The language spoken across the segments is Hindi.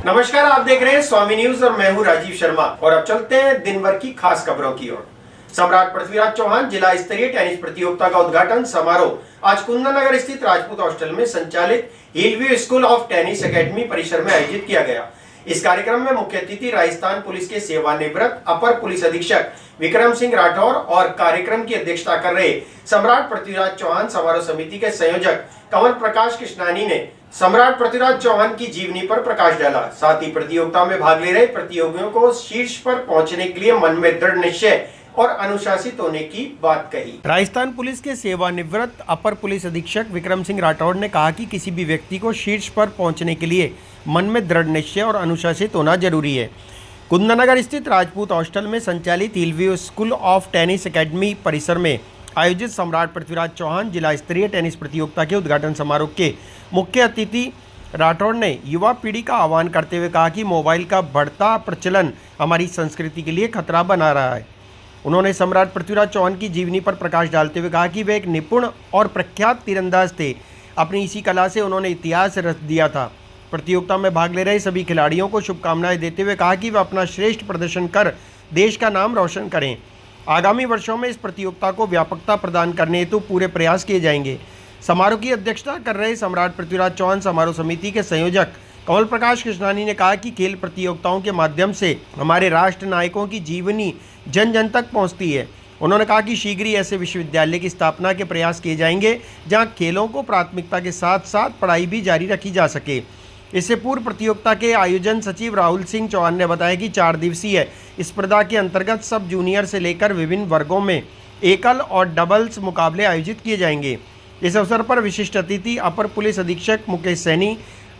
नमस्कार, आप देख रहे हैं स्वामी न्यूज और मैं हूं राजीव शर्मा। और अब चलते हैं दिन भर की खास खबरों की ओर। सम्राट पृथ्वीराज चौहान जिला स्तरीय टेनिस प्रतियोगिता का उद्घाटन समारोह आज कुंदननगर स्थित राजपूत हॉस्टल में संचालित Hillview school of tennis academy परिसर में आयोजित किया गया। इस कार्यक्रम में मुख्य अतिथि राजस्थान पुलिस के सेवानिवृत्त अपर पुलिस अधीक्षक विक्रम सिंह राठौर और कार्यक्रम की अध्यक्षता कर रहे सम्राट पृथ्वीराज चौहान समारोह समिति के संयोजक कमल प्रकाश कृष्णानी ने सम्राट पृथ्वीराज चौहान की जीवनी पर प्रकाश डाला। साथ ही प्रतियोगिता में भाग ले रहे प्रतियोगियों को शीर्ष पर पहुंचने के लिए मन में दृढ़ निश्चय और अनुशासित होने की बात कही। राजस्थान पुलिस के सेवानिवृत्त अपर पुलिस अधीक्षक विक्रम सिंह राठौड़ ने कहा कि किसी भी व्यक्ति को शीर्ष पर पहुंचने के लिए मन में दृढ़ निश्चय और अनुशासित होना जरूरी है। कुंदननगर स्थित राजपूत हॉस्टल में संचालित Hillview school of tennis academy परिसर में आयोजित सम्राट पृथ्वीराज चौहान जिला स्तरीय टेनिस प्रतियोगिता के उद्घाटन समारोह के मुख्य अतिथि राठौड़ ने युवा पीढ़ी का आह्वान करते हुए कहा कि मोबाइल का बढ़ता प्रचलन हमारी संस्कृति के लिए खतरा बना रहा है। उन्होंने सम्राट पृथ्वीराज चौहान की जीवनी पर प्रकाश डालते हुए कहा कि वे एक निपुण और प्रख्यात तीरंदाज थे। अपनी इसी कला से उन्होंने इतिहास रच दिया था। प्रतियोगिता में भाग ले रहे सभी खिलाड़ियों को शुभकामनाएं देते हुए कहा कि वे अपना श्रेष्ठ प्रदर्शन कर देश का नाम रोशन करें। आगामी वर्षों में इस प्रतियोगिता को व्यापकता प्रदान करने हेतु पूरे प्रयास किए जाएंगे। समारोह की अध्यक्षता कर रहे सम्राट पृथ्वीराज चौहान समारोह समिति के संयोजक कमल प्रकाश कृष्णानी ने कहा कि खेल प्रतियोगिताओं के माध्यम से हमारे राष्ट्र नायकों की जीवनी जन जन तक पहुंचती है। उन्होंने कहा कि शीघ्र ही ऐसे विश्वविद्यालय की स्थापना के प्रयास किए जाएंगे जहां खेलों को प्राथमिकता के साथ साथ पढ़ाई भी जारी रखी जा सके। इससे पूर्व प्रतियोगिता के आयोजन सचिव राहुल सिंह चौहान ने बताया कि 4 दिवसीय स्पर्धा के अंतर्गत सब जूनियर से लेकर विभिन्न वर्गों में एकल और डबल्स मुकाबले आयोजित किए जाएंगे। इस अवसर पर विशिष्ट अतिथि अपर पुलिस अधीक्षक मुकेश सैनी,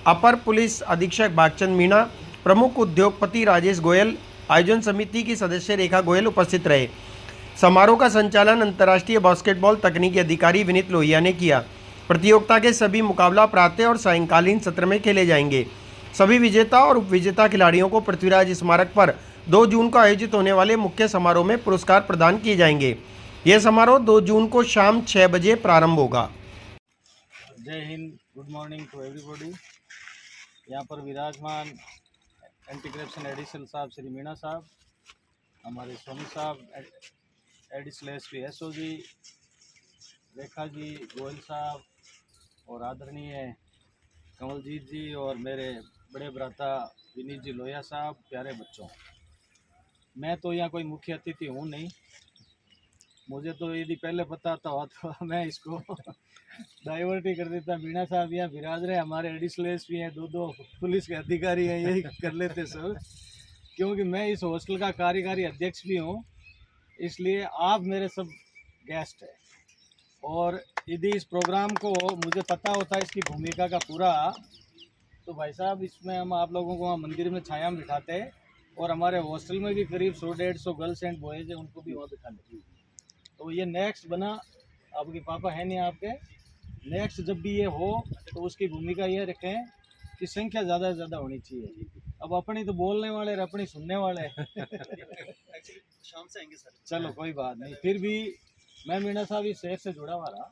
अपर पुलिस अधीक्षक भागचंद मीणा, प्रमुख उद्योगपति राजेश गोयल, आयोजन समिति की सदस्य रेखा गोयल उपस्थित रहे। समारोह का संचालन अंतर्राष्ट्रीय बास्केटबॉल तकनीकी अधिकारी विनीत लोहिया ने किया। प्रतियोगिता के सभी मुकाबला प्रातः और सायंकालीन सत्र में खेले जाएंगे। सभी विजेता और उपविजेता खिलाड़ियों को पृथ्वीराज स्मारक पर 2 जून को आयोजित होने वाले मुख्य समारोह में पुरस्कार प्रदान किए जाएंगे। यह समारोह 2 जून को शाम 6 बजे प्रारंभ होगा। जय हिंद, गुड मॉर्निंग टू एवरीबॉडी। यहाँ पर विराजमान एंटी करप्शन एडिशनल साहब श्री मीणा साहब, हमारे स्वामी साहब additional SP SOG, Rekha ji, Goyal साहब और आदरणीय कमलजीत जी और मेरे बड़े भ्राता विनीत जी लोहिया साहब, प्यारे बच्चों, मैं तो यहाँ कोई मुख्य अतिथि हूँ नहीं। मुझे तो यदि पहले पता था तो मैं इसको डाइवर्ट ही कर देता। मीणा साहब यहाँ विराज रहे, हमारे एडिशनल एसपी हैं, 2 पुलिस के अधिकारी हैं, यही कर लेते सब। क्योंकि मैं इस हॉस्टल का कार्यकारी अध्यक्ष भी हूँ, इसलिए आप मेरे सब गेस्ट हैं। और यदि इस प्रोग्राम को मुझे पता होता इसकी भूमिका का पूरा, तो भाई साहब इसमें हम आप लोगों को वहाँ मंदिर में छाया में बिठाते हैं और हमारे हॉस्टल में भी करीब 100-150 गर्ल्स एंड बॉयज़ हैं, उनको भी वहाँ बिठा लेते। तो ये नेक्स्ट बना, आपके पापा है नहीं आपके, नेक्स्ट जब भी ये हो तो उसकी भूमिका ये रखें कि संख्या ज़्यादा से ज़्यादा होनी चाहिए। अब अपनी तो बोलने वाले और अपनी सुनने वाले शाम से आएंगे सर। चलो कोई बात नहीं, फिर भी मैं मीणा साहब इस शहर से जुड़ा हुआ रहा।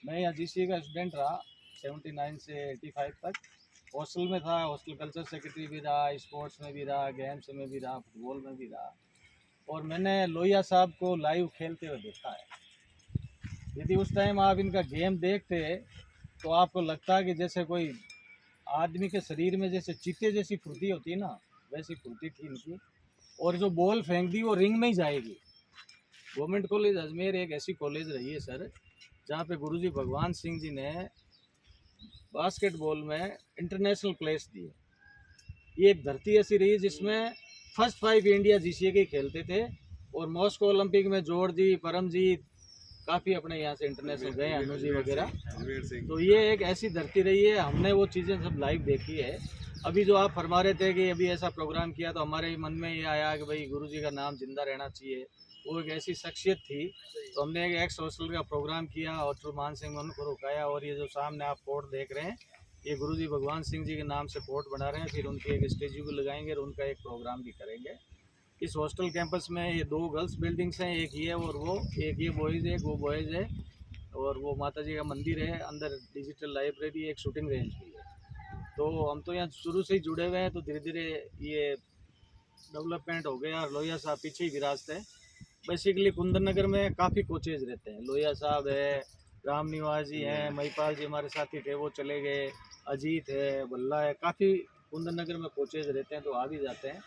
मैं यहाँ GCA का स्टूडेंट रहा 79 से 85 तक। हॉस्टल में था, हॉस्टल कल्चर सेक्रेटरी भी रहा, स्पोर्ट्स में भी रहा, गेम्स में भी रहा, फुटबॉल में भी रहा। और मैंने लोहिया साहब को लाइव खेलते हुए देखा है। यदि उस टाइम आप इनका गेम देखते तो आपको लगता कि जैसे कोई आदमी के शरीर में जैसे चीते जैसी फुर्ती होती है ना, वैसी फुर्ती थी इनकी। और जो बॉल फेंक दी वो रिंग में ही जाएगी। गवर्नमेंट कॉलेज अजमेर एक ऐसी कॉलेज रही है सर, जहाँ पे गुरुजी भगवान सिंह जी ने बास्केटबॉल में इंटरनेशनल प्लेस दिए। ये एक धरती ऐसी रही जिसमें फर्स्ट 5 इंडिया GCA के खेलते थे। और मॉस्को ओलंपिक में जोड़ जी, परमजीत काफ़ी अपने यहाँ से इंटरनेशनल गए, अनु जी वगैरह। तो ये एक ऐसी धरती रही है, हमने वो चीज़ें सब लाइव देखी है। अभी जो आप फरमा रहे थे कि अभी ऐसा प्रोग्राम किया, तो हमारे मन में ये आया कि भाई गुरुजी का नाम जिंदा रहना चाहिए। वो एक ऐसी शख्सियत थी, तो हमने एक एक्स हॉस्टल का प्रोग्राम किया और थ्रू मान सिंह ने उनको रुकाया। और ये जो सामने आप कोर्ट देख रहे हैं, ये गुरुजी भगवान सिंह जी के नाम से कोर्ट बना रहे हैं। फिर उनकी एक स्टेच्यू भी लगाएंगे और उनका एक प्रोग्राम भी करेंगे। इस हॉस्टल कैंपस में ये 2 गर्ल्स बिल्डिंग्स हैं, एक ये और वो, एक ये बॉयज़ है, एक वो बॉयज़ है। और वो माता जी का मंदिर है, अंदर डिजिटल लाइब्रेरी, एक शूटिंग रेंज भी है। तो हम तो यहाँ शुरू से ही जुड़े हुए हैं, तो धीरे धीरे ये डेवलपमेंट हो गया। और लोहिया साहब पीछे ही विराजते हैं। बेसिकली कुंदन नगर में काफ़ी कोचेज रहते हैं। लोहिया साहब है, राम निवास जी हैं, महिपाल जी हमारे साथी थे वो चले गए, अजीत है, बल्ला है, काफ़ी कुंदन नगर में कोचेज रहते हैं, तो आ भी जाते हैं।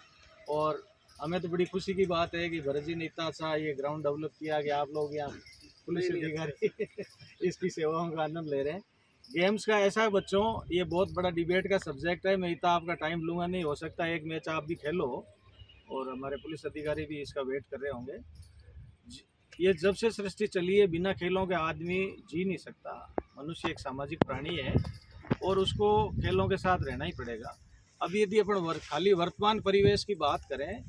और हमें तो बड़ी खुशी की बात है कि भरत जी ने इतना अच्छा ये ग्राउंड डेवलप किया कि आप लोग यहाँ पुलिस अधिकारी इसकी सेवाओं का आनंद ले रहे हैं। गेम्स का ऐसा है बच्चों, ये बहुत बड़ा डिबेट का सब्जेक्ट है। मैं इतना आपका टाइम लूँगा नहीं, हो सकता है एक मैच आप भी खेलो और हमारे पुलिस अधिकारी भी इसका वेट कर रहे होंगे। ये जब से सृष्टि चली है, बिना खेलों के आदमी जी नहीं सकता। मनुष्य एक सामाजिक प्राणी है और उसको खेलों के साथ रहना ही पड़ेगा। अब यदि अपन खाली वर्तमान परिवेश की बात करें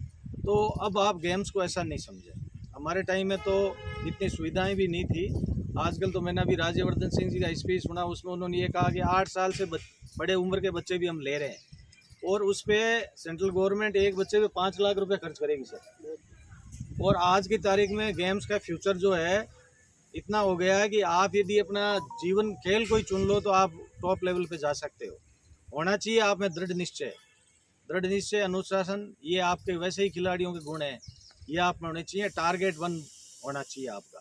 तो अब आप गेम्स को ऐसा नहीं समझें। हमारे टाइम में तो इतनी सुविधाएं भी नहीं थी। आजकल तो मैंने अभी राज्यवर्धन सिंह जी का स्पीच सुना, उसमें उन्होंने ये कहा कि 8 साल से बड़े उम्र के बच्चे भी हम ले रहे हैं और उस पर सेंट्रल गवर्नमेंट एक बच्चे पे 5 लाख रुपए खर्च करेगी सर। और आज की तारीख में गेम्स का फ्यूचर जो है इतना हो गया है कि आप यदि अपना जीवन खेल कोई चुन लो तो आप टॉप लेवल पे जा सकते हो। होना चाहिए आप में दृढ़ निश्चय, अनुशासन, ये आपके वैसे ही खिलाड़ियों के गुण हैं, ये आप में होने चाहिए। टारगेट 1 होना चाहिए आपका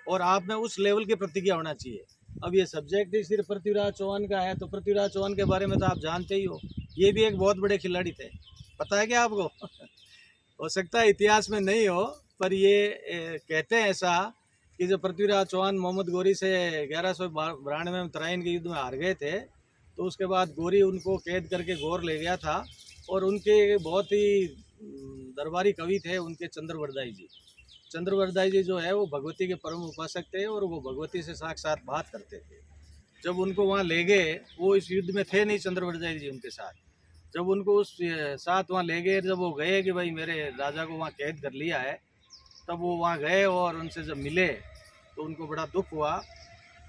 और आप में उस लेवल की प्रतिज्ञा होना चाहिए। अब ये सब्जेक्ट ही सिर्फ पृथ्वीराज चौहान का है, तो पृथ्वीराज चौहान के बारे में तो आप जानते ही हो, ये भी एक बहुत बड़े खिलाड़ी थे। पता है क्या आपको? हो सकता है इतिहास में नहीं हो, पर ये कहते हैं ऐसा कि जब पृथ्वीराज चौहान मोहम्मद गोरी से 1192 में तराइन के युद्ध में हार गए थे, तो उसके बाद गोरी उनको कैद करके गौर ले गया था। और उनके बहुत ही दरबारी कवि थे उनके चंद्रवरदाई जी जो है वो भगवती के परम उपासक थे और वो भगवती से साक्षात बात करते थे। जब उनको वहाँ ले गए, वो इस युद्ध में थे नहीं चंद्रवरदाई जी उनके साथ, जब उनको उस साथ वहाँ ले गए, जब वो गए कि भाई मेरे राजा को वहाँ कैद कर लिया है, तब वो वहाँ गए और उनसे जब मिले तो उनको बड़ा दुख हुआ।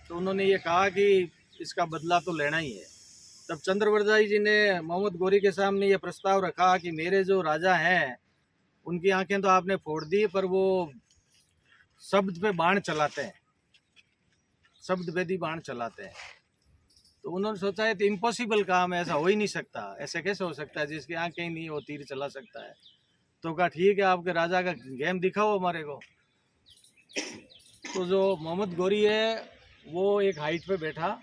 तो उन्होंने ये कहा कि इसका बदला तो लेना ही है। तब चंद्रवरदाई जी ने मोहम्मद गोरी के सामने ये प्रस्ताव रखा कि मेरे जो राजा हैं उनकी आंखें तो आपने फोड़ दी, पर वो शब्द पे बाण चलाते हैं, शब्द भेदी बाण चलाते हैं। तो उन्होंने सोचा है तो इम्पॉसिबल काम है, ऐसा हो ही नहीं सकता, ऐसे कैसे हो सकता है, जिसकी आंखें ही नहीं वो तीर चला सकता है। तो कहा ठीक है, आपके राजा का गेम दिखाओ हमारे को। तो जो मोहम्मद गोरी है वो एक हाइट पे बैठा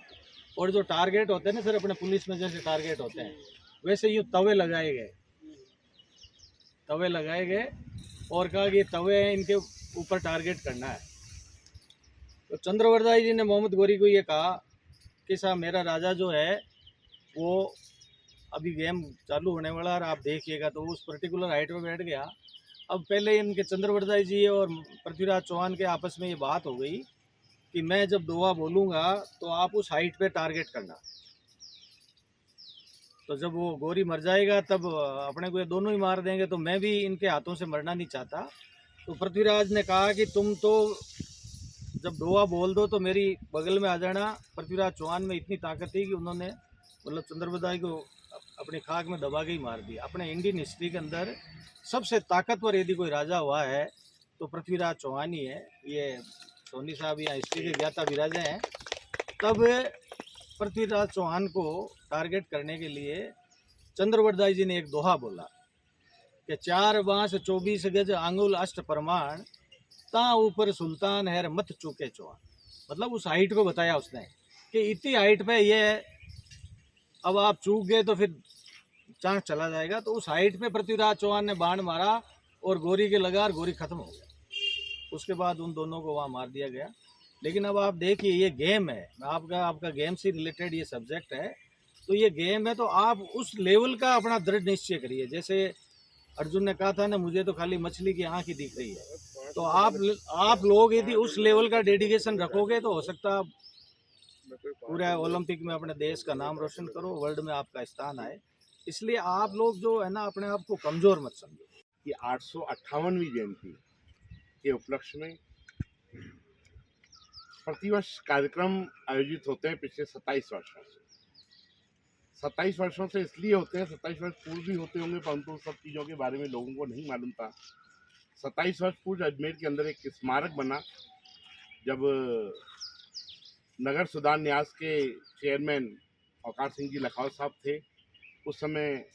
और जो टारगेट होते हैं ना सर, अपने पुलिस में जैसे टारगेट होते हैं वैसे ये तवे लगाए गए और कहा कि तवे हैं, इनके ऊपर टारगेट करना है। तो चंद्रवरदाई जी ने मोहम्मद गोरी को ये कहा कि साहब मेरा राजा जो है वो अभी गेम चालू होने वाला और आप देखिएगा। तो उस पर्टिकुलर हाइट पे बैठ गया। अब पहले इनके चंद्रवरदाई जी और पृथ्वीराज चौहान के आपस में ये बात हो गई कि मैं जब दोहा बोलूँगा तो आप उस हाइट पे टारगेट करना। तो जब वो गोरी मर जाएगा तब अपने को ये दोनों ही मार देंगे, तो मैं भी इनके हाथों से मरना नहीं चाहता। तो पृथ्वीराज ने कहा कि तुम तो जब दोहा बोल दो तो मेरी बगल में आ जाना। पृथ्वीराज चौहान में इतनी ताकत थी कि उन्होंने मतलब चंद्रवरदाई को अपनी खाक में दबा के ही मार दिया। अपने इंडियन हिस्ट्री के अंदर सबसे ताकतवर यदि कोई राजा हुआ है तो पृथ्वीराज चौहान ही है। ये सोनी साहब यहाँ हिस्ट्री के ज्ञाता विराजे हैं। तब पृथ्वीराज चौहान को टारगेट करने के लिए चंद्रवरदाई जी ने एक दोहा बोला कि 4 बांस 24 गज आंगुल अष्ट प्रमाण, ता ऊपर सुल्तान है मत चूके चौहान। मतलब उस हाइट को बताया उसने कि इतनी हाइट पे ये अब आप चूक गए तो फिर चांस चला जाएगा। तो उस हाइट पे पृथ्वीराज चौहान ने बाण मारा और गोरी के लगा और गोरी खत्म हो गया। उसके बाद उन दोनों को वहाँ मार दिया गया। लेकिन अब आप देखिए ये गेम है, आपका गेम से रिलेटेड ये सब्जेक्ट है, तो ये गेम है तो आप उस लेवल का अपना दृढ़ निश्चय करिए। जैसे अर्जुन ने कहा था ना, मुझे तो खाली मछली की आँख ही दिख रही है। तो आप लोग यदि उस लेवल का डेडिकेशन रखोगे तो हो सकता है पूरे ओलंपिक में अपने देश का नाम रोशन करो, वर्ल्ड में आपका स्थान आए। इसलिए आप लोग जो है ना अपने आप को कमज़ोर मत समझो। कि 858वीं जयंती के उपलक्ष्य में प्रतिवर्ष कार्यक्रम आयोजित होते हैं पिछले 27 वर्षों से। 27 वर्षों से इसलिए होते हैं, 27 वर्ष पूर्व भी होते होंगे परंतु सब चीज़ों के बारे में लोगों को नहीं मालूम था। 27 वर्ष पूर्व अजमेर के अंदर एक स्मारक बना जब नगर सुधार न्यास के चेयरमैन औकार सिंह जी लखावत साहब थे। उस समय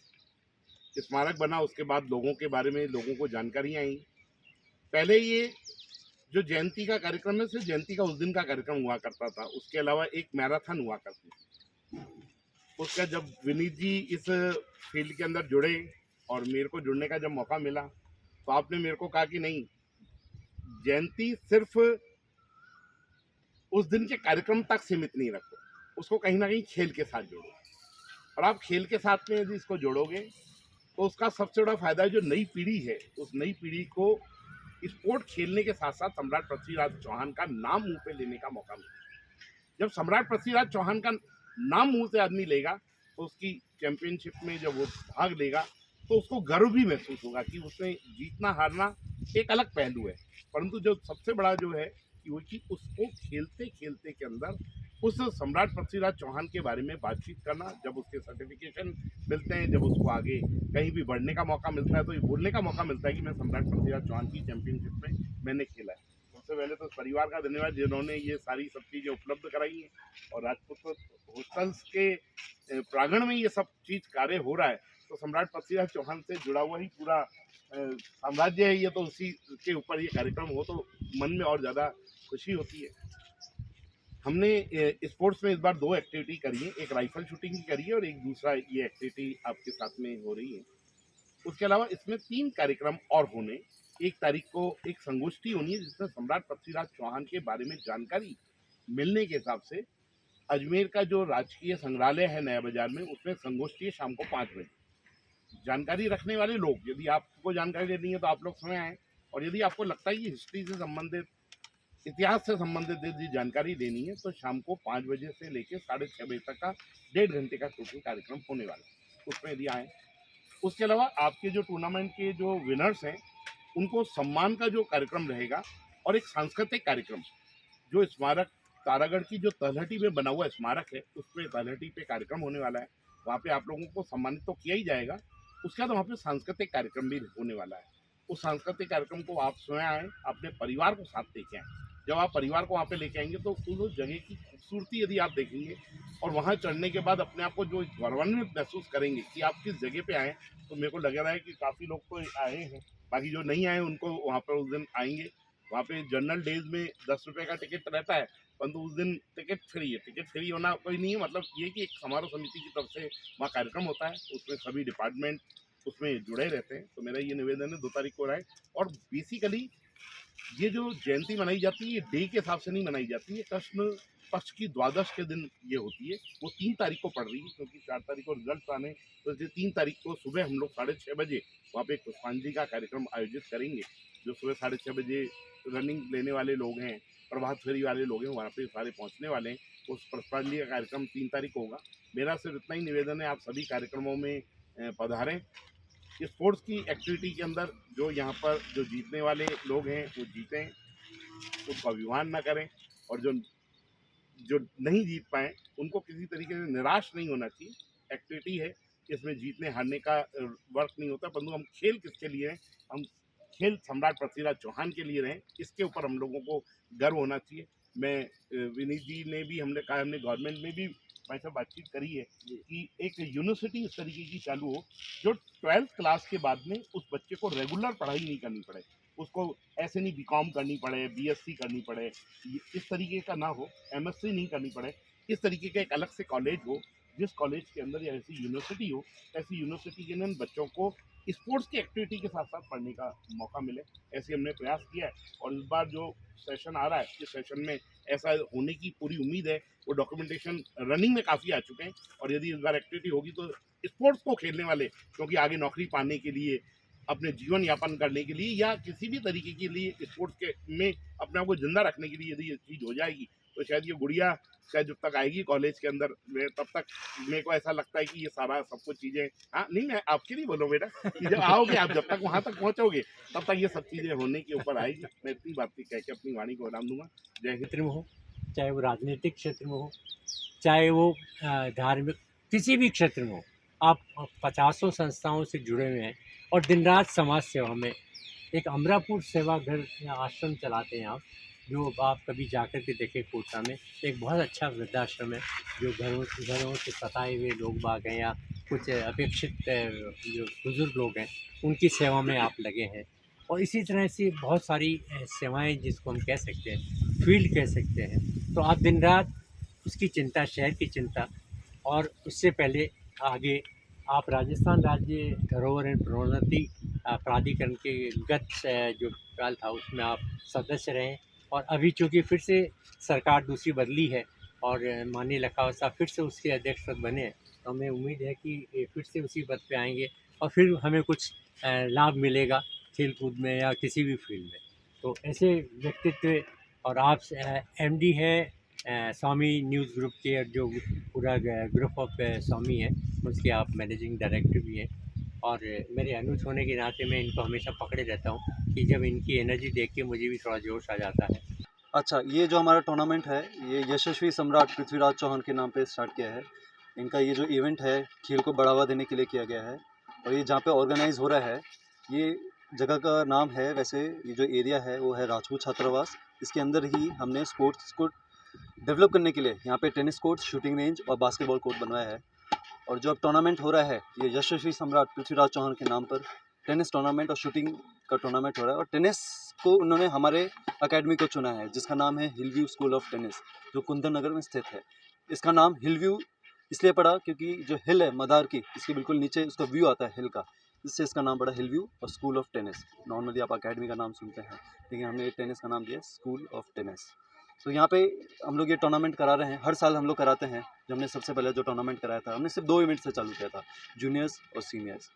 स्मारक बना, उसके बाद लोगों के बारे में लोगों को जानकारियाँ आई। पहले ये जो जयंती का कार्यक्रम है, सिर्फ जयंती का उस दिन का कार्यक्रम हुआ करता था, उसके अलावा एक मैराथन हुआ करती थी। उसका जब विनीत जी इस फील्ड के अंदर जुड़े और मेरे को जुड़ने का जब मौका मिला, तो आपने मेरे को कहा कि नहीं, जयंती सिर्फ उस दिन के कार्यक्रम तक सीमित नहीं रखो, उसको कहीं ना कहीं खेल के साथ जोड़ो। और आप खेल के साथ में यदि इसको जोड़ोगे तो उसका सबसे बड़ा फायदा है, जो नई पीढ़ी है, उस नई पीढ़ी को स्पोर्ट खेलने के साथ साथ सम्राट पृथ्वीराज चौहान का नाम मुंह पे लेने का मौका मिलेगा। जब सम्राट पृथ्वीराज चौहान का नाम मुंह से आदमी लेगा, तो उसकी चैंपियनशिप में जब वो भाग लेगा तो उसको गर्व भी महसूस होगा कि उसने जीतना हारना एक अलग पहलू है, परंतु जो सबसे बड़ा जो है कि उसको खेलते खेलते के अंदर उस सम्राट पृथ्वीराज चौहान के बारे में बातचीत करना, जब उसके सर्टिफिकेशन मिलते हैं, जब उसको आगे कहीं भी बढ़ने का मौका मिलता है, तो ये बोलने का मौका मिलता है कि मैं सम्राट पृथ्वीराज चौहान की चैंपियनशिप में मैंने खेला है। सबसे पहले तो परिवार का धन्यवाद जिन्होंने ये सारी सब चीज़ें उपलब्ध कराई हैं, और राजपूत हॉस्टल्स के प्रांगण में ये सब चीज़ कार्य हो रहा है, तो सम्राट पृथ्वीराज चौहान से जुड़ा हुआ ही पूरा साम्राज्य है ये, तो उसी के ऊपर ये कार्यक्रम हो तो मन में और ज़्यादा खुशी होती है। हमने स्पोर्ट्स में इस बार 2 एक्टिविटी करी है, एक राइफल शूटिंग की करी है और एक दूसरा ये एक्टिविटी आपके साथ में हो रही है। उसके अलावा इसमें 3 कार्यक्रम और होने। 1 तारीख को एक संगोष्ठी होनी है जिसमें सम्राट पृथ्वीराज चौहान के बारे में जानकारी मिलने के हिसाब से अजमेर का जो राजकीय संग्रहालय है नया बाजार में, उसमें संगोष्ठी है शाम को 5 बजे। जानकारी रखने वाले लोग, यदि आपको जानकारी लेनी है तो आप लोग समय आएँ, और यदि आपको लगता है कि हिस्ट्री से संबंधित, इतिहास से संबंधित यदि जानकारी देनी है, तो शाम को 5 बजे से लेकर 6:30 बजे तक का 1.5 घंटे का टोटल कार्यक्रम होने वाला है, उसमें यदि आएँ। उसके अलावा आपके जो टूर्नामेंट के जो विनर्स हैं, उनको सम्मान का जो कार्यक्रम रहेगा, और एक सांस्कृतिक कार्यक्रम, जो स्मारक तारागढ़ की जो तलहटी में बना हुआ स्मारक है, उसमें तलहटी पे कार्यक्रम होने वाला है। वहाँ पे आप लोगों को सम्मानित तो किया ही जाएगा, उसके बाद वहाँ पे सांस्कृतिक कार्यक्रम भी होने वाला है। उस सांस्कृतिक कार्यक्रम को आप स्वयं आएँ, अपने परिवार को साथ लेके आएँ। जब आप परिवार को वहाँ पे लेके आएंगे तो उस जगह की खूबसूरती यदि आप देखेंगे, और वहाँ चढ़ने के बाद अपने आप को जो गौरवान्वित महसूस करेंगे कि आप किस जगह पे आए, तो मेरे को लग रहा है कि काफ़ी लोग तो आए हैं, बाकी जो नहीं आए उनको वहाँ पर उस दिन आएंगे। वहाँ पे जनरल डेज में 10 रुपये का टिकट रहता है, परंतु उस दिन टिकट फ्री है। टिकट फ्री होना कोई नहीं है, मतलब ये कि एक समारोह समिति की तरफ से वहाँ कार्यक्रम होता है, उसमें सभी डिपार्टमेंट उसमें जुड़े रहते हैं। तो मेरा ये निवेदन है 2 तारीख को रहा है। और बेसिकली ये जो जयंती मनाई जाती है, ये डे के हिसाब से नहीं मनाई जाती है, कृष्ण पक्ष की द्वादश के दिन ये होती है। वो 3 तारीख को पड़ रही है, क्योंकि 4 तारीख को रिजल्ट आने, तो इसलिए 3 तारीख को सुबह हम लोग 6:30 बजे वहाँ पे पुष्पांजलि का कार्यक्रम आयोजित करेंगे। जो सुबह 6:30 बजे रनिंग लेने वाले लोग हैं, प्रभात फेरी वाले लोग हैं, वहाँ पे सारे पहुँचने वाले हैं। उस पुष्पांजलि का कार्यक्रम 3 तारीख को होगा। मेरा सिर्फ इतना ही निवेदन है, आप सभी कार्यक्रमों में पधारें। स्पोर्ट्स की एक्टिविटी के अंदर जो यहाँ पर जो जीतने वाले लोग हैं वो जीतें, उसका अभिमान ना करें, और जो नहीं जीत पाए उनको किसी तरीके से निराश नहीं होना चाहिए। एक्टिविटी है, इसमें जीतने हारने का वर्क नहीं होता, परंतु हम खेल किसके लिए हैं, हम खेल सम्राट पृथ्वीराज चौहान के लिए रहें, इसके ऊपर हम लोगों को गर्व होना चाहिए। मैं विनीत जी ने भी, हमने कहा, हमने गवर्नमेंट में भी भाई साहब बातचीत करी है कि एक यूनिवर्सिटी इस तरीके की चालू हो जो 12th क्लास के बाद में उस बच्चे को रेगुलर पढ़ाई नहीं करनी पड़े, उसको ऐसे नहीं बीकॉम करनी पड़े, बीएससी करनी पड़े, इस तरीके का ना हो, एमएससी नहीं करनी पड़े, इस तरीके का एक अलग से कॉलेज हो, जिस कॉलेज के अंदर या ऐसी यूनिवर्सिटी हो, ऐसी यूनिवर्सिटी के अंदर बच्चों को स्पोर्ट्स की एक्टिविटी के साथ साथ पढ़ने का मौका मिले, ऐसे हमने प्रयास किया है। और इस बार जो सेशन आ रहा है, इस सेशन में ऐसा होने की पूरी उम्मीद है। वो डॉक्यूमेंटेशन रनिंग में काफ़ी आ चुके हैं, और यदि इस बार एक्टिविटी होगी तो स्पोर्ट्स को खेलने वाले, क्योंकि आगे नौकरी पाने के लिए, अपने जीवन यापन करने के लिए, या किसी भी तरीके के लिए स्पोर्ट्स के में अपने आप को जिंदा रखने के लिए यदि ये चीज़ हो जाएगी, तो शायद ये गुड़िया शायद जब तक आएगी कॉलेज के अंदर, तब तक मेरे को ऐसा लगता है कि ये सारा सब कुछ चीज़ें, हाँ नहीं, मैं आपके लिए बोलो बेटा, कि जब आओगे आप, जब तक वहाँ तक पहुँचोगे, तब तक ये सब चीज़ें होने के ऊपर आएगी। मैं इतनी बात कह के अपनी वाणी को विराम दूंगा। जय हिंद। क्षेत्र में हो, चाहे वो राजनीतिक क्षेत्र में हो, चाहे वो धार्मिक, किसी भी क्षेत्र में हो, आप 50 संस्थाओं से जुड़े हुए हैं और दिन रात समाज सेवा में। एक अमरापुर सेवा घर या आश्रम चलाते हैं आप, जो आप कभी जाकर के देखें कोटा में, एक बहुत अच्छा वृद्धाश्रम है, जो घरों से सताए हुए लोग बाग हैं या कुछ अपेक्षित जो बुज़ुर्ग लोग हैं उनकी सेवा में आप लगे हैं। और इसी तरह से बहुत सारी सेवाएं जिसको हम कह सकते हैं, फील्ड कह सकते हैं। तो आप दिन रात उसकी चिंता, शहर की चिंता, और उससे पहले आगे आप राजस्थान राज्य धरोहर एवं प्रोन्नति प्राधिकरण के गत जो काल था उसमें आप सदस्य रहे। और अभी चूँकि फिर से सरकार दूसरी बदली है और माननीय लखावत साहब फिर से उसके अध्यक्ष पद बने हैं, तो हमें उम्मीद है कि ये फिर से उसी पद पे आएंगे और फिर हमें कुछ लाभ मिलेगा खेल कूद में या किसी भी फील्ड में। तो ऐसे व्यक्तित्व, और आप एमडी है स्वामी न्यूज़ ग्रुप के, जो पूरा ग्रुप ऑफ स्वामी है उसके आप मैनेजिंग डायरेक्टर भी हैं। और मेरे अनुज होने के नाते मैं इनको हमेशा पकड़े रहता हूँ कि जब इनकी एनर्जी देख के मुझे भी थोड़ा जोश आ जाता है। अच्छा, ये जो हमारा टूर्नामेंट है ये यशस्वी सम्राट पृथ्वीराज चौहान के नाम पे स्टार्ट किया है। इनका ये जो इवेंट है खेल को बढ़ावा देने के लिए किया गया है। और ये जहाँ पे ऑर्गेनाइज हो रहा है, ये जगह का नाम है, वैसे ये जो एरिया है वो है राजपूत छात्रावास। इसके अंदर ही हमने स्पोर्ट्स को डेवलप करने के लिए यहाँ पे टेनिस कोर्ट, शूटिंग रेंज और बास्केटबॉल कोर्ट बनवाया है। और जो अब टूर्नामेंट हो रहा है ये यशस्वी सम्राट पृथ्वीराज चौहान के नाम पर टेनिस टूर्नामेंट और शूटिंग का टूर्नामेंट हो रहा है। और टेनिस को उन्होंने हमारे अकेडमी को चुना है जिसका नाम है हिलव्यू स्कूल ऑफ टेनिस, जो कुंदन नगर में स्थित है। इसका नाम हिलव्यू इसलिए पड़ा क्योंकि जो हिल है मदार की, इसके बिल्कुल नीचे उसका व्यू आता है हिल का, इससे इसका नाम पड़ा हिलव्यू और स्कूल ऑफ टेनिस। नॉर्मली आप अकेडमी का नाम सुनते हैं, लेकिन हमने टेनिस का नाम दिया स्कूल ऑफ टेनिस। तो यहाँ पे हम लोग ये टूर्नामेंट करा रहे हैं, हर साल हम लोग कराते हैं। जो हमने सबसे पहले जो टूर्नामेंट कराया था, हमने सिर्फ 2 इवेंट से चालू किया था, जूनियर्स और सीनियर्स।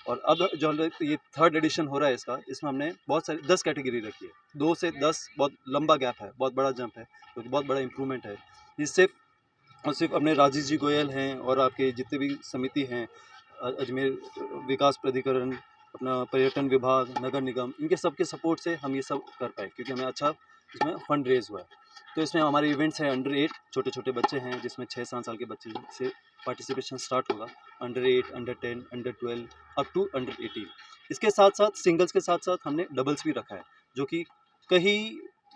और अब जो ये 3rd एडिशन हो रहा है इसका, इसमें हमने बहुत सारी 10 कैटेगरी रखी है। 2 से 10 बहुत लंबा गैप है, बहुत बड़ा जंप है, तो बहुत बड़ा इम्प्रूवमेंट है। ये सिर्फ अपने राजीव जी गोयल हैं और आपके जितने भी समिति हैं, अजमेर विकास प्राधिकरण, अपना पर्यटन विभाग, नगर निगम, इनके सबके सपोर्ट से हम ये सब कर पाए, क्योंकि हमें अच्छा इसमें फंड रेज हुआ है। तो इसमें हमारे इवेंट्स हैं अंडर 8, छोटे छोटे बच्चे हैं जिसमें 6-7 साल के बच्चे से पार्टिसिपेशन स्टार्ट होगा। Under 8, under 10, under 12 up to under 18। इसके साथ साथ सिंगल्स के साथ साथ हमने डबल्स भी रखा है, जो कि कहीं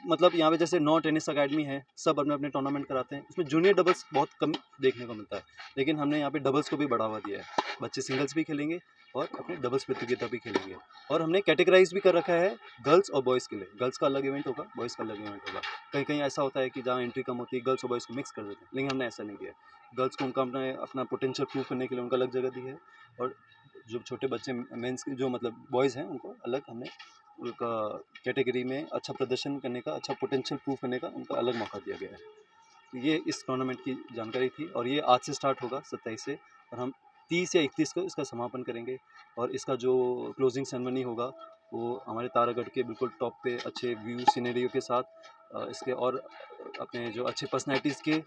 मतलब यहाँ पे जैसे 9 टेनिस अकेडमी है, सब अपने अपने टूर्नामेंट कराते हैं। इसमें जूनियर डबल्स बहुत कम देखने को मिलता है, लेकिन हमने यहाँ पे डबल्स को भी बढ़ावा दिया है। बच्चे सिंगल्स भी खेलेंगे और अपने डबल्स प्रतियोगिता भी खेलेंगे। और हमने कैटेगराइज भी कर रखा है गर्ल्स और बॉयज़ के लिए। गर्ल्स का अलग इवेंट होगा, बॉयज़ का अलग इवेंट होगा। कहीं कहीं ऐसा होता है कि जहाँ एंट्री कम होती है, गर्ल्स और बॉयज़ को मिक्स कर देते हैं, लेकिन हमने ऐसा नहीं किया। गर्ल्स को उनका अपना पोटेंशियल प्रूव करने के लिए उनका अलग जगह दी है, और जो छोटे बच्चे मेंस जो मतलब बॉयज़ हैं उनको अलग हमने उनका कैटेगरी में अच्छा प्रदर्शन करने का, अच्छा पोटेंशियल प्रूव करने का उनका अलग मौका दिया गया है। ये इस टूर्नामेंट की जानकारी थी, और ये आज से स्टार्ट होगा 27 से, और हम 30 या 31 को इसका समापन करेंगे। और इसका जो क्लोजिंग सेरेमनी होगा वो हमारे तारागढ़ के बिल्कुल टॉप पे अच्छे व्यू सिनेरियो के साथ इसके और अपने जो अच्छे पर्सनैलिटीज़ के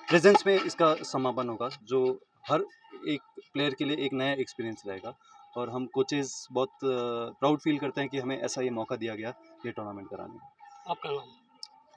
प्रेजेंस में इसका समापन होगा, जो हर एक प्लेयर के लिए एक नया एक्सपीरियंस रहेगा। और हम कोचेज़ बहुत प्राउड फील करते हैं कि हमें ऐसा ये मौका दिया गया ये टूर्नामेंट कराने का। आपका नाम?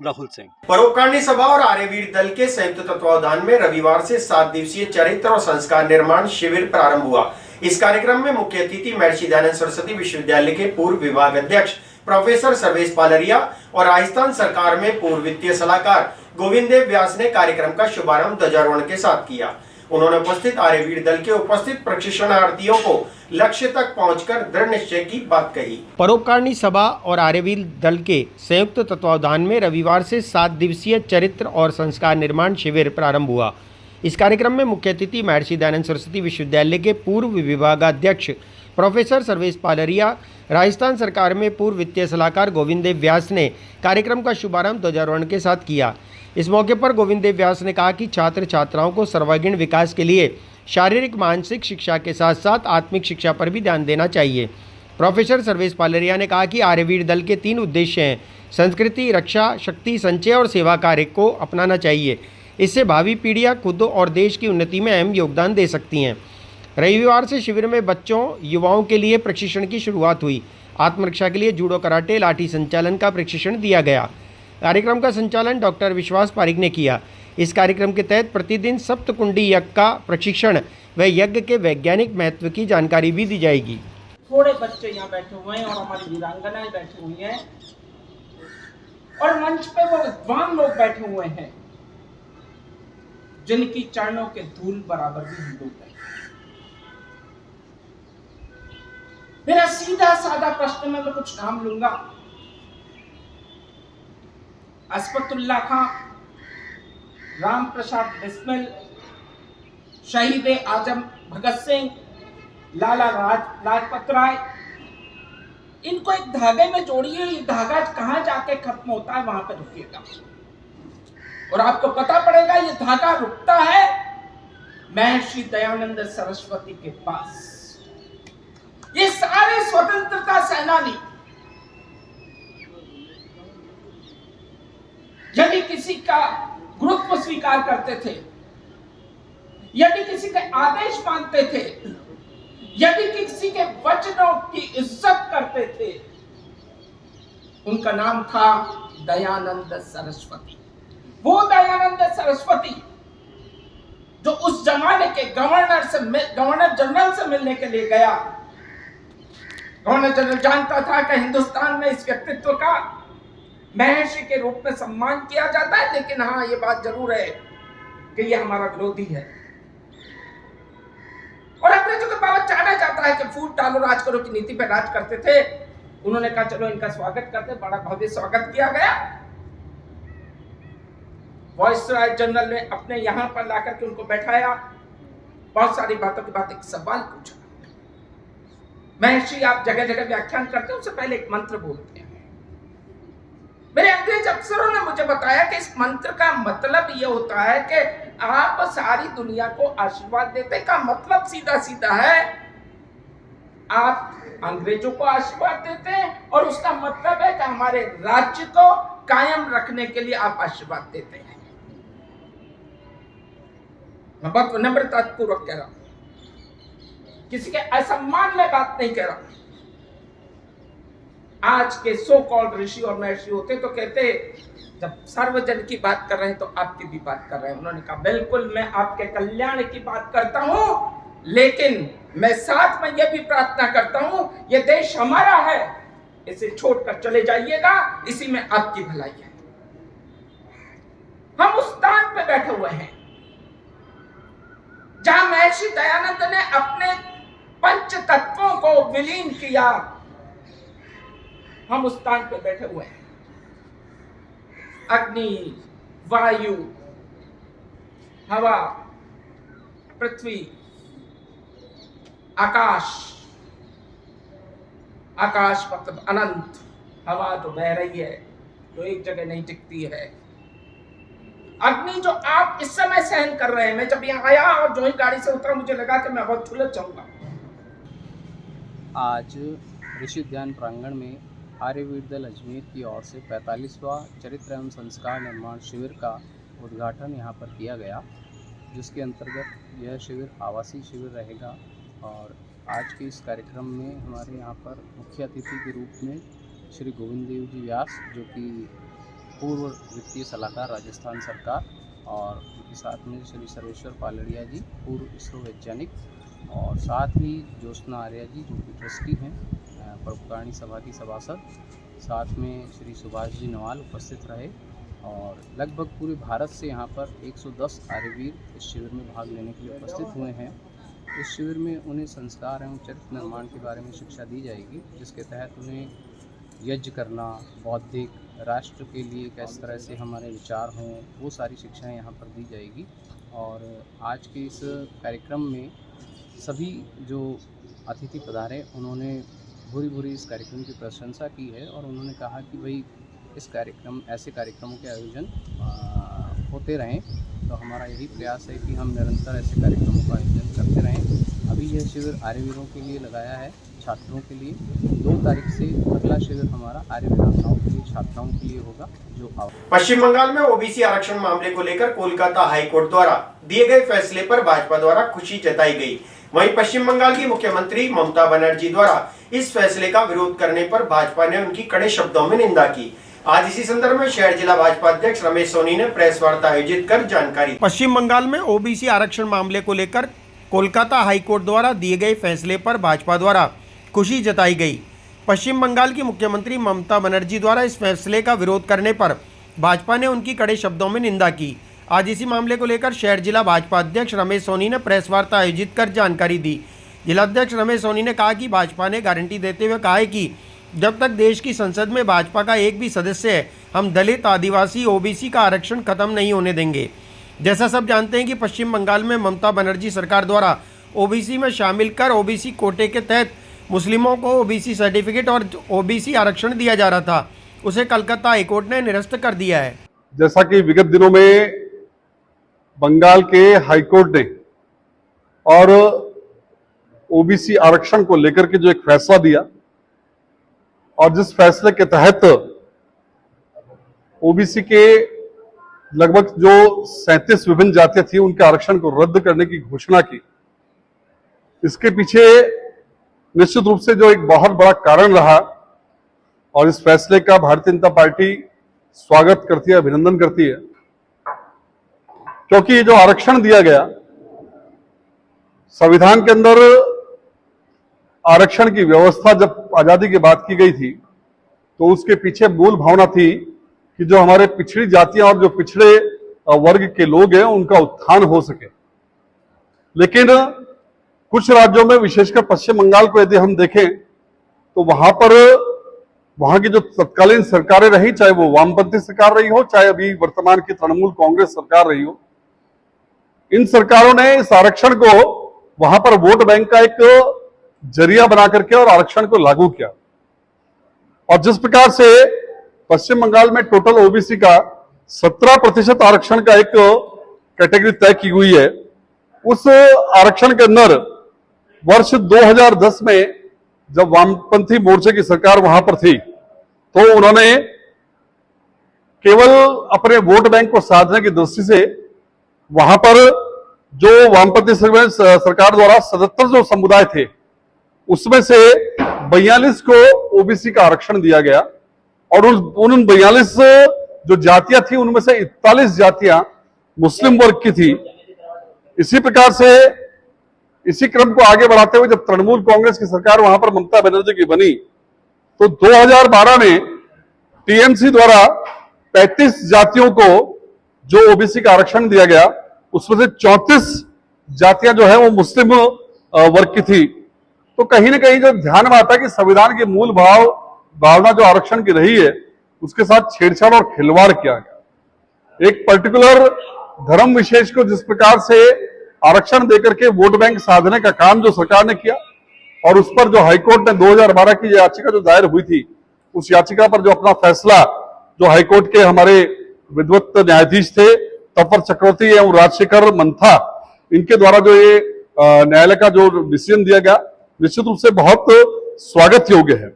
राहुल सिंह। परोपकारिणी सभा और आर्यवीर दल के संयुक्त तत्वावधान में रविवार से 7 दिवसीय चरित्र और संस्कार निर्माण शिविर प्रारंभ हुआ। इस कार्यक्रम में मुख्य अतिथि महर्षि दयानंद सरस्वती विश्वविद्यालय के पूर्व विभाग अध्यक्ष प्रोफेसर सर्वेश पालरिया और राजस्थान सरकार में पूर्व वित्तीय सलाहकार गोविंद देव व्यास ने कार्यक्रम का शुभारंभ ध्वजारोहण के साथ किया। उन्होंने उपस्थित आर्यवीर दल के उपस्थित प्रशिक्षणार्थियों को लक्ष्य तक पहुंचकर दृढ़ निश्चय की बात कही। परोपकारिणी सभा और आर्यवीर दल के संयुक्त तत्वावधान में रविवार से 7 दिवसीय चरित्र और संस्कार निर्माण शिविर प्रारंभ हुआ। इस कार्यक्रम में मुख्य अतिथि महर्षि दयानंद सरस्वती विश्वविद्यालय के पूर्व विभागाध्यक्ष प्रोफेसर सर्वेश पालरिया, राजस्थान सरकार में पूर्व वित्तीय सलाहकार गोविंद देव व्यास ने कार्यक्रम का शुभारंभ ध्वजारोहण के साथ किया। इस मौके पर गोविंद देव व्यास ने कहा कि छात्र छात्राओं को सर्वांगीण विकास के लिए शारीरिक मानसिक शिक्षा के साथ साथ आत्मिक शिक्षा पर भी ध्यान देना चाहिए। प्रोफेसर सर्वेश पालरिया ने कहा कि आर्यवीर दल के 3 उद्देश्य हैं: संस्कृति, रक्षा, शक्ति संचय और सेवा कार्य को अपनाना चाहिए। इससे भावी पीढ़ियां खुद और देश की उन्नति में अहम योगदान दे सकती हैं। रविवार से शिविर में बच्चों युवाओं के लिए प्रशिक्षण की शुरुआत हुई। आत्मरक्षा के लिए जूडो, कराटे, लाठी संचालन का प्रशिक्षण दिया गया। कार्यक्रम का संचालन डॉक्टर विश्वास पारिक ने किया। इस कार्यक्रम के तहत प्रतिदिन सप्तकुंडी यज्ञ का प्रशिक्षण व यज्ञ के वैज्ञानिक महत्व की जानकारी भी दी जाएगी। थोड़े बच्चे यहाँ बैठे हुए हैं और हमारी वीरांगनाएं बैठी हुई हैं, और मंच पे वो विद्वान लोग बैठे हुए हैं जिनकी चरणों के धूल बराबर भी हम लोग बैठे। मेरा सीधा साधा प्रश्न में मैं कुछ नाम लूंगा। असफतुल्ला खां, राम प्रसाद बिस्मिल, शहीद आजम भगत सिंह, लाला लाजपत राय, इनको एक धागे में जोड़िए। ये धागा कहां जाके खत्म होता है वहां पर रुकिएगा और आपको पता पड़ेगा ये धागा रुकता है महर्षि दयानंद सरस्वती के पास। ये सारे स्वतंत्रता सेनानी यदि किसी का गुरुत्व स्वीकार करते थे, यदि किसी के आदेश मानते थे, यदि किसी के वचनों की इज्जत करते थे, उनका नाम था दयानंद सरस्वती। वो दयानंद सरस्वती जो उस जमाने के गवर्नर जनरल से मिलने के लिए गया। गवर्नर जनरल जानता था कि हिंदुस्तान में इस व्यक्तित्व का महर्षि के रूप में सम्मान किया जाता है, लेकिन हाँ ये बात जरूर है कि ये हमारा विरोधी है और अंग्रेजों के बाबत जाना जाता है कि फूट डालो राज करो की नीति पर राज करते थे। उन्होंने कहा चलो इनका स्वागत करते, बड़ा भव्य स्वागत किया गया। वाइसराय जनरल ने अपने यहां पर लाकर के उनको बैठाया, बहुत सारी बातों के बाद एक सवाल पूछा। महर्षि आप जगह जगह व्याख्यान करते हैं, उससे पहले एक मंत्र बोलते हैं। मेरे अंग्रेज अफसरों ने मुझे बताया कि इस मंत्र का मतलब यह होता है कि आप सारी दुनिया को आशीर्वाद देते का मतलब सीधा सीधा है आप अंग्रेजों को आशीर्वाद देते हैं और उसका मतलब है कि हमारे राज्य को कायम रखने के लिए आप आशीर्वाद देते हैं। मैं बहुत नम्रता पूर्वक कह रहा हूं, किसी के असम्मान में बात नहीं कह रहा हूं। आज के सो कॉल्ड ऋषि और महर्षि होते तो कहते जब सर्वजन की बात कर रहे हैं तो आपकी भी बात कर रहे हैं। उन्होंने कहा बिल्कुल मैं आपके कल्याण की बात करता हूं, लेकिन मैं साथ में यह भी प्रार्थना करता हूं यह देश हमारा है, इसे छोड़कर चले जाइएगा, इसी में आपकी भलाई है। हम उस स्थान पे बैठे हुए हैं जहां महर्षि दयानंद ने अपने पंच तत्वों को विलीन किया। हम उस स्थान पे बैठे हुए हैं। अग्नि, वायु, हवा, पृथ्वी, आकाश। आकाश मतलब अनंत। हवा तो बह रही है, तो एक जगह नहीं टिकती है। अग्नि जो आप इस समय सहन कर रहे हैं, मैं जब यहाँ आया और जो ही गाड़ी से उतरा मुझे लगा कि मैं बहुत झुलस जाऊंगा। आज ऋषि उद्यान प्रांगण में आर्यवीर दल अजमेर की ओर से 45वां चरित्र एवं संस्कार निर्माण शिविर का उद्घाटन यहाँ पर किया गया, जिसके अंतर्गत यह शिविर आवासीय शिविर रहेगा। और आज के इस कार्यक्रम में हमारे यहाँ पर मुख्य अतिथि के रूप में श्री गोविंद देव जी व्यास, जो कि पूर्व वित्तीय सलाहकार राजस्थान सरकार, और उनके साथ में श्री सर्वेश्वर पालड़िया जी, पूर्व इसरो वैज्ञानिक, और साथ ही ज्योत्सना आर्या जी जो कि ट्रस्टी हैं, परोपकारिणी सभा की सभासद, साथ में श्री सुभाष जी नवाल उपस्थित रहे। और लगभग पूरे भारत से यहाँ पर 110 आर्यवीर इस शिविर में भाग लेने के लिए उपस्थित हुए हैं। इस शिविर में उन्हें संस्कार एवं चरित्र निर्माण के बारे में शिक्षा दी जाएगी, जिसके तहत उन्हें यज्ञ करना, बौद्धिक राष्ट्र के लिए किस तरह से हमारे विचार हों, वो सारी शिक्षाएं यहाँ पर दी जाएगी। और आज के इस कार्यक्रम में सभी जो अतिथि पधारे उन्होंने भूरी इस कार्यक्रम की प्रशंसा की है और उन्होंने कहा कि भाई ऐसे कार्यक्रमों के आयोजन होते रहें। तो हमारा यही प्रयास है कि हम निरंतर ऐसे कार्यक्रमों का आयोजन करते रहें। अभी यह शिविर आर्यवीरों के लिए लगाया है, छात्रों के लिए। 2 तारीख से अगला शिविर हमारा आर्यवीरांगनाओं के लिए, छात्राओं के लिए होगा। जो पश्चिम बंगाल में ओबीसी आरक्षण मामले को लेकर कोलकाता हाईकोर्ट द्वारा दिए गए फैसले पर भाजपा द्वारा खुशी जताई गई। वहीं पश्चिम बंगाल की मुख्यमंत्री ममता बनर्जी द्वारा इस फैसले का विरोध करने पर भाजपा ने उनकी कड़े शब्दों में निंदा की। आज इसी संदर्भ में शहर जिला भाजपा अध्यक्ष रमेश सोनी ने प्रेस वार्ता आयोजित कर जानकारी। पश्चिम बंगाल में ओबीसी आरक्षण मामले को लेकर कोलकाता हाईकोर्ट द्वारा दिए गए फैसले पर भाजपा द्वारा खुशी जताई गई। पश्चिम बंगाल की मुख्यमंत्री ममता बनर्जी द्वारा इस फैसले का विरोध करने पर भाजपा ने उनकी कड़े शब्दों में निंदा की। आज इसी मामले को लेकर शहर जिला भाजपा अध्यक्ष रमेश सोनी ने प्रेस वार्ता आयोजित कर जानकारी दी। जिलाध्यक्ष रमेश सोनी ने कहा कि भाजपा ने गारंटी देते हुए कहा है कि जब तक देश की संसद में भाजपा का एक भी सदस्य है, हम दलित, आदिवासी, ओबीसी का आरक्षण खत्म नहीं होने देंगे। जैसा सब जानते हैं कि पश्चिम बंगाल में ममता बनर्जी सरकार द्वारा ओबीसी में शामिल कर ओबीसी कोटे के तहत मुस्लिमों को ओबीसी सर्टिफिकेट और ओबीसी आरक्षण दिया जा रहा था, उसे कलकत्ता हाईकोर्ट ने निरस्त कर दिया है। जैसा कि विगत दिनों में बंगाल के हाईकोर्ट ने और ओबीसी आरक्षण को लेकर के जो एक फैसला दिया और जिस फैसले के तहत ओबीसी के लगभग जो 37 विभिन्न जातियां थी उनके आरक्षण को रद्द करने की घोषणा की, इसके पीछे निश्चित रूप से जो एक बहुत बड़ा कारण रहा और इस फैसले का भारतीय जनता पार्टी स्वागत करती है, अभिनंदन करती है, क्योंकि ये जो आरक्षण दिया गया, संविधान के अंदर आरक्षण की व्यवस्था जब आजादी की बात की गई थी तो उसके पीछे मूल भावना थी कि जो हमारे पिछड़ी जातियां और जो पिछड़े वर्ग के लोग हैं उनका उत्थान हो सके। लेकिन कुछ राज्यों में, विशेषकर पश्चिम बंगाल को यदि हम देखें तो वहां की जो तत्कालीन सरकारें रही, चाहे वो वामपंथी सरकार रही हो, चाहे अभी वर्तमान की तृणमूल कांग्रेस सरकार रही हो, इन सरकारों ने इस आरक्षण को वहां पर वोट बैंक का एक जरिया बना करके और आरक्षण को लागू किया। और जिस प्रकार से पश्चिम बंगाल में टोटल ओबीसी का 17% आरक्षण का एक कैटेगरी तय की हुई है, उस आरक्षण के अंदर वर्ष 2010 में जब वामपंथी मोर्चे की सरकार वहां पर थी तो उन्होंने केवल अपने वोट बैंक को साधने की दृष्टि से वहां पर जो वामपंथी सरकार द्वारा 77 जो समुदाय थे उसमें से 42 को ओबीसी का आरक्षण दिया गया और उन 42 जो जातियां थी उनमें से 41 जातियां मुस्लिम वर्ग की थी। इसी प्रकार से इसी क्रम को आगे बढ़ाते हुए जब तृणमूल कांग्रेस की सरकार वहां पर ममता बनर्जी की बनी तो 2012 में टीएमसी द्वारा 35 जातियों को जो ओबीसी का आरक्षण दिया गया उसमें से 34 जातियां जो है वो मुस्लिम वर्ग की थी। तो कहीं ना कहीं जो ध्यान में आता है कि संविधान की मूल भावना जो आरक्षण की रही है उसके साथ छेड़छाड़ और खिलवाड़ किया गया। एक पर्टिकुलर धर्म विशेष को जिस प्रकार से आरक्षण देकर के वोट बैंक साधने का काम जो सरकार ने किया और उस पर जो हाईकोर्ट ने 2012 की याचिका जो दायर हुई थी उस याचिका पर जो अपना फैसला जो हाईकोर्ट के हमारे विद्वत न्यायाधीश थे तपर चक्रवर्ती एवं राजशेखर मंथा, इनके द्वारा जो ये न्यायालय का जो डिसीजन दिया गया निश्चित रूप से बहुत स्वागत योग्य है।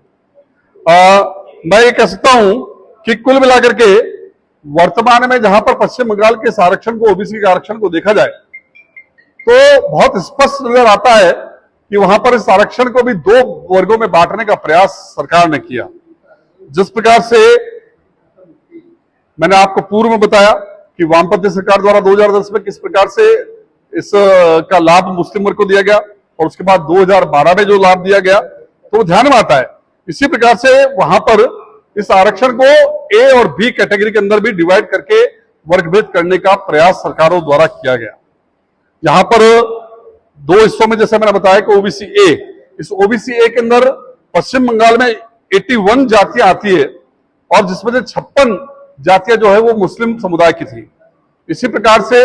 मैं ये कह सकता हूं कि कुल मिलाकर के वर्तमान में जहां पर पश्चिम बंगाल के इस आरक्षण को, ओबीसी के आरक्षण को देखा जाए तो बहुत स्पष्ट नजर आता है कि वहां पर इस आरक्षण को भी 2 वर्गों में बांटने का प्रयास सरकार ने किया। जिस प्रकार से मैंने आपको पूर्व में बताया कि वामपंथी सरकार द्वारा 2010 में किस प्रकार से इस का लाभ मुस्लिम वर्ग को दिया गया और उसके बाद 2012 में जो लाभ दिया गया तो ध्यान में आता है। इसी प्रकार से वहां पर इस आरक्षण को ए और बी कैटेगरी के अंदर भी डिवाइड करके वर्गभेद करने का प्रयास सरकारों द्वारा किया गया। यहां पर 2 हिस्सों में जैसे मैंने बताया कि ओबीसी ए, इस ओबीसी ए के अंदर पश्चिम बंगाल में 81 जातियां आती है और जिसमें से 56 जातियां जो है वो मुस्लिम समुदाय की थी। इसी प्रकार से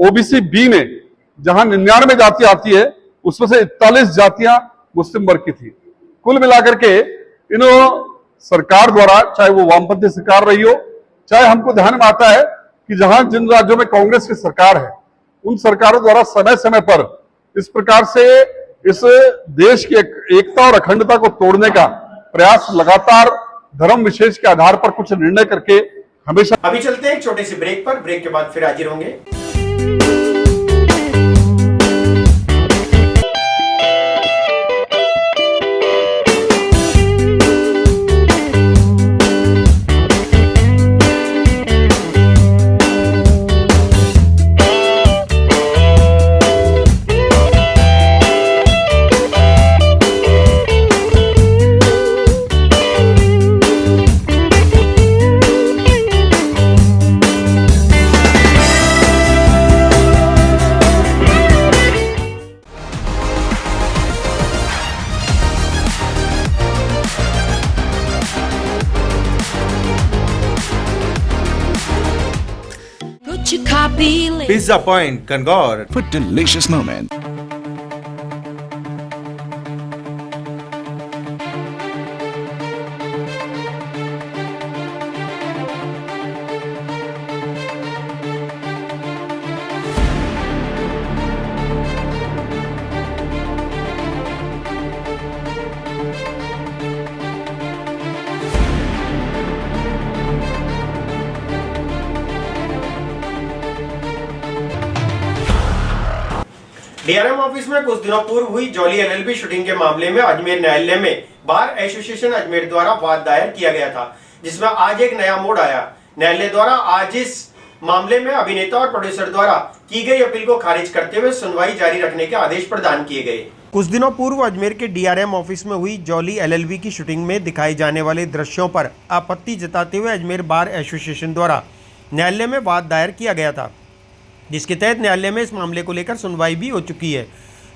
ओबीसी बी में जहां 99 जातियां आती है उसमें से 41 जातियां मुस्लिम वर्ग की थी। कुल मिलाकर के इन सरकार द्वारा, चाहे वो वामपंथी सरकार रही हो, चाहे हमको ध्यान में आता है कि जहां जिन राज्यों में कांग्रेस की सरकार है उन सरकारों द्वारा समय समय पर इस प्रकार से इस देश की एकता और अखंडता को तोड़ने का प्रयास लगातार धर्म विशेष के आधार पर कुछ निर्णय करके हमेशा। अभी चलते हैं एक छोटे से ब्रेक पर, ब्रेक के बाद फिर हाजिर होंगे। Papili. Pizza Point, Kangor. For delicious moments. DRM office में कुछ दिनों पूर्व हुई जॉली एलएलबी शूटिंग के मामले में अजमेर न्यायालय में बार एसोसिएशन अजमेर द्वारा वाद दायर किया गया था, जिसमें आज एक नया मोड़ आया। न्यायालय द्वारा आज इस मामले में अभिनेता और प्रोड्यूसर द्वारा की गई अपील को खारिज करते हुए सुनवाई जारी रखने के आदेश प्रदान किए गए। कुछ दिनों पूर्व अजमेर के डीआरएम ऑफिस में हुई जॉली एलएलबी की शूटिंग में दिखाए जाने वाले दृश्यों पर आपत्ति जताते हुए अजमेर बार एसोसिएशन द्वारा न्यायालय में वाद दायर किया गया था, जिसके तहत न्यायालय में इस मामले को लेकर सुनवाई भी हो चुकी है।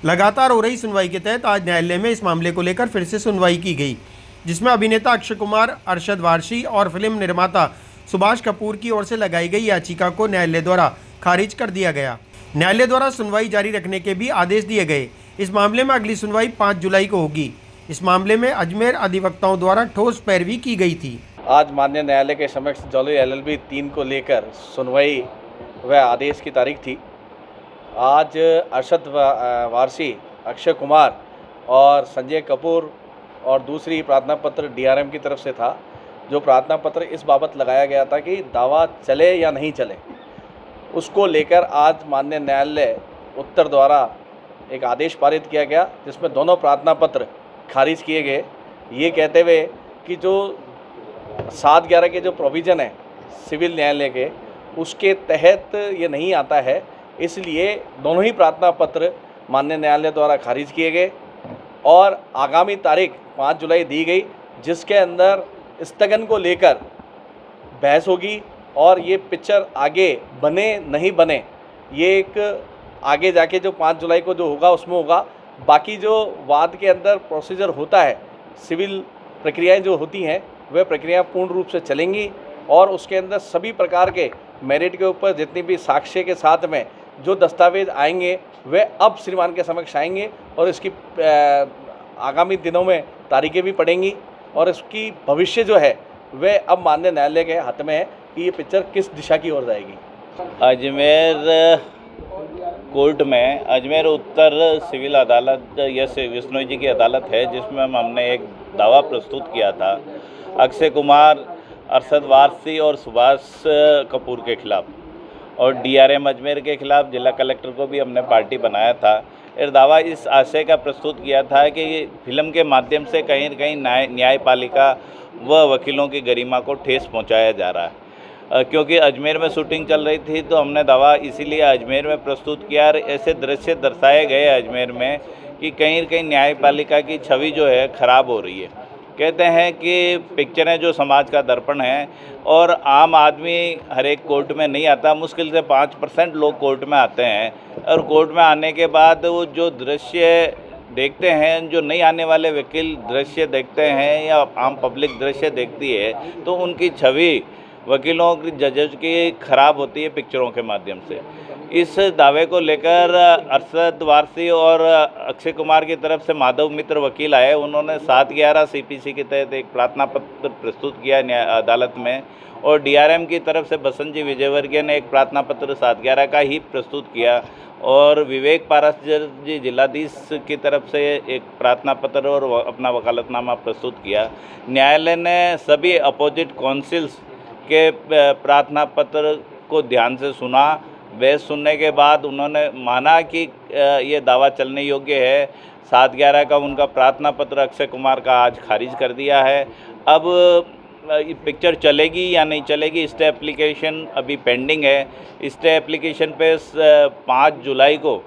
लगातार हो रही सुनवाई के तहत आज न्यायालय में इस मामले को लेकर फिर से सुनवाई की गई, जिसमें अभिनेता अक्षय कुमार, अरशद वारसी और फिल्म निर्माता सुभाष कपूर की ओर से लगाई गई याचिका को न्यायालय द्वारा खारिज कर दिया गया। न्यायालय द्वारा सुनवाई जारी रखने के भी आदेश दिए गए। इस मामले में अगली सुनवाई 5 जुलाई को होगी। इस मामले में अजमेर अधिवक्ताओं द्वारा ठोस पैरवी की गई थी। आज माननीय न्यायालय के समक्ष जॉली एलएलबी 3 को लेकर सुनवाई वह आदेश की तारीख थी। आज अरशद वारसी, अक्षय कुमार और संजय कपूर और दूसरी प्रार्थना पत्र डीआरएम की तरफ से था, जो प्रार्थना पत्र इस बाबत लगाया गया था कि दावा चले या नहीं चले, उसको लेकर आज माननीय न्यायालय उत्तर द्वारा एक आदेश पारित किया गया, जिसमें दोनों प्रार्थना पत्र खारिज किए गए, ये कहते हुए कि जो 7/11 के जो प्रोविज़न है सिविल न्यायालय के, उसके तहत ये नहीं आता है, इसलिए दोनों ही प्रार्थना पत्र माननीय न्यायालय द्वारा खारिज किए गए और आगामी तारीख 5 जुलाई दी गई, जिसके अंदर स्थगन को लेकर बहस होगी और ये पिक्चर आगे बने नहीं बने, ये एक आगे जाके जो 5 जुलाई को जो होगा उसमें होगा। बाकी जो वाद के अंदर प्रोसीजर होता है, सिविल प्रक्रियाएं जो होती हैं, वह प्रक्रिया पूर्ण रूप से चलेंगी और उसके अंदर सभी प्रकार के मेरिट के ऊपर जितनी भी साक्ष्य के साथ में जो दस्तावेज आएंगे वे अब श्रीमान के समक्ष आएंगे और इसकी आगामी दिनों में तारीखें भी पड़ेंगी और इसकी भविष्य जो है वह अब माननीय न्यायालय के हाथ में है कि ये पिक्चर किस दिशा की ओर जाएगी। अजमेर कोर्ट में अजमेर उत्तर सिविल अदालत यस विश्नोई जी की अदालत है, जिसमें हमने एक दावा प्रस्तुत किया था अक्षय कुमार, अरशद वारसी और सुभाष कपूर के खिलाफ, और डीआरएम अजमेर के खिलाफ जिला कलेक्टर को भी हमने पार्टी बनाया था। और दावा इस आशय का प्रस्तुत किया था कि फिल्म के माध्यम से कहीं न कहीं न्यायपालिका व वकीलों की गरिमा को ठेस पहुंचाया जा रहा है। क्योंकि अजमेर में शूटिंग चल रही थी तो हमने दावा इसीलिए अजमेर में प्रस्तुत किया और ऐसे दृश्य दर्शाए गए अजमेर में कि कहीं न कहीं न्यायपालिका की छवि जो है ख़राब हो रही है। कहते हैं कि पिक्चरें जो समाज का दर्पण है और आम आदमी हर एक कोर्ट में नहीं आता, मुश्किल से 5% लोग कोर्ट में आते हैं और कोर्ट में आने के बाद वो जो दृश्य देखते हैं, जो नहीं आने वाले वकील दृश्य देखते हैं या आम पब्लिक दृश्य देखती है, तो उनकी छवि वकीलों की, जजेस की खराब होती है पिक्चरों के माध्यम से। इस दावे को लेकर अरशद वारसी और अक्षय कुमार की तरफ से माधव मित्र वकील आए, उन्होंने 7/11 सीपीसी के तहत एक प्रार्थना पत्र प्रस्तुत किया अदालत में, और डीआरएम की तरफ से बसंत जी विजयवर्गीय ने एक प्रार्थना पत्र 7/11 का ही प्रस्तुत किया, और विवेक पारस जी जिलाधीश की तरफ से एक प्रार्थना पत्र और अपना वकालतनामा प्रस्तुत किया। न्यायालय ने सभी अपोजिट काउंसिल्स के प्रार्थना पत्र को ध्यान से सुना। बहस सुनने के बाद उन्होंने माना कि ये दावा चलने योग्य है। 7/11 का उनका प्रार्थना पत्र अक्षय कुमार का आज खारिज कर दिया है। अब पिक्चर चलेगी या नहीं चलेगी, स्टे एप्लीकेशन अभी पेंडिंग है। स्टे एप्लीकेशन पे 5 जुलाई को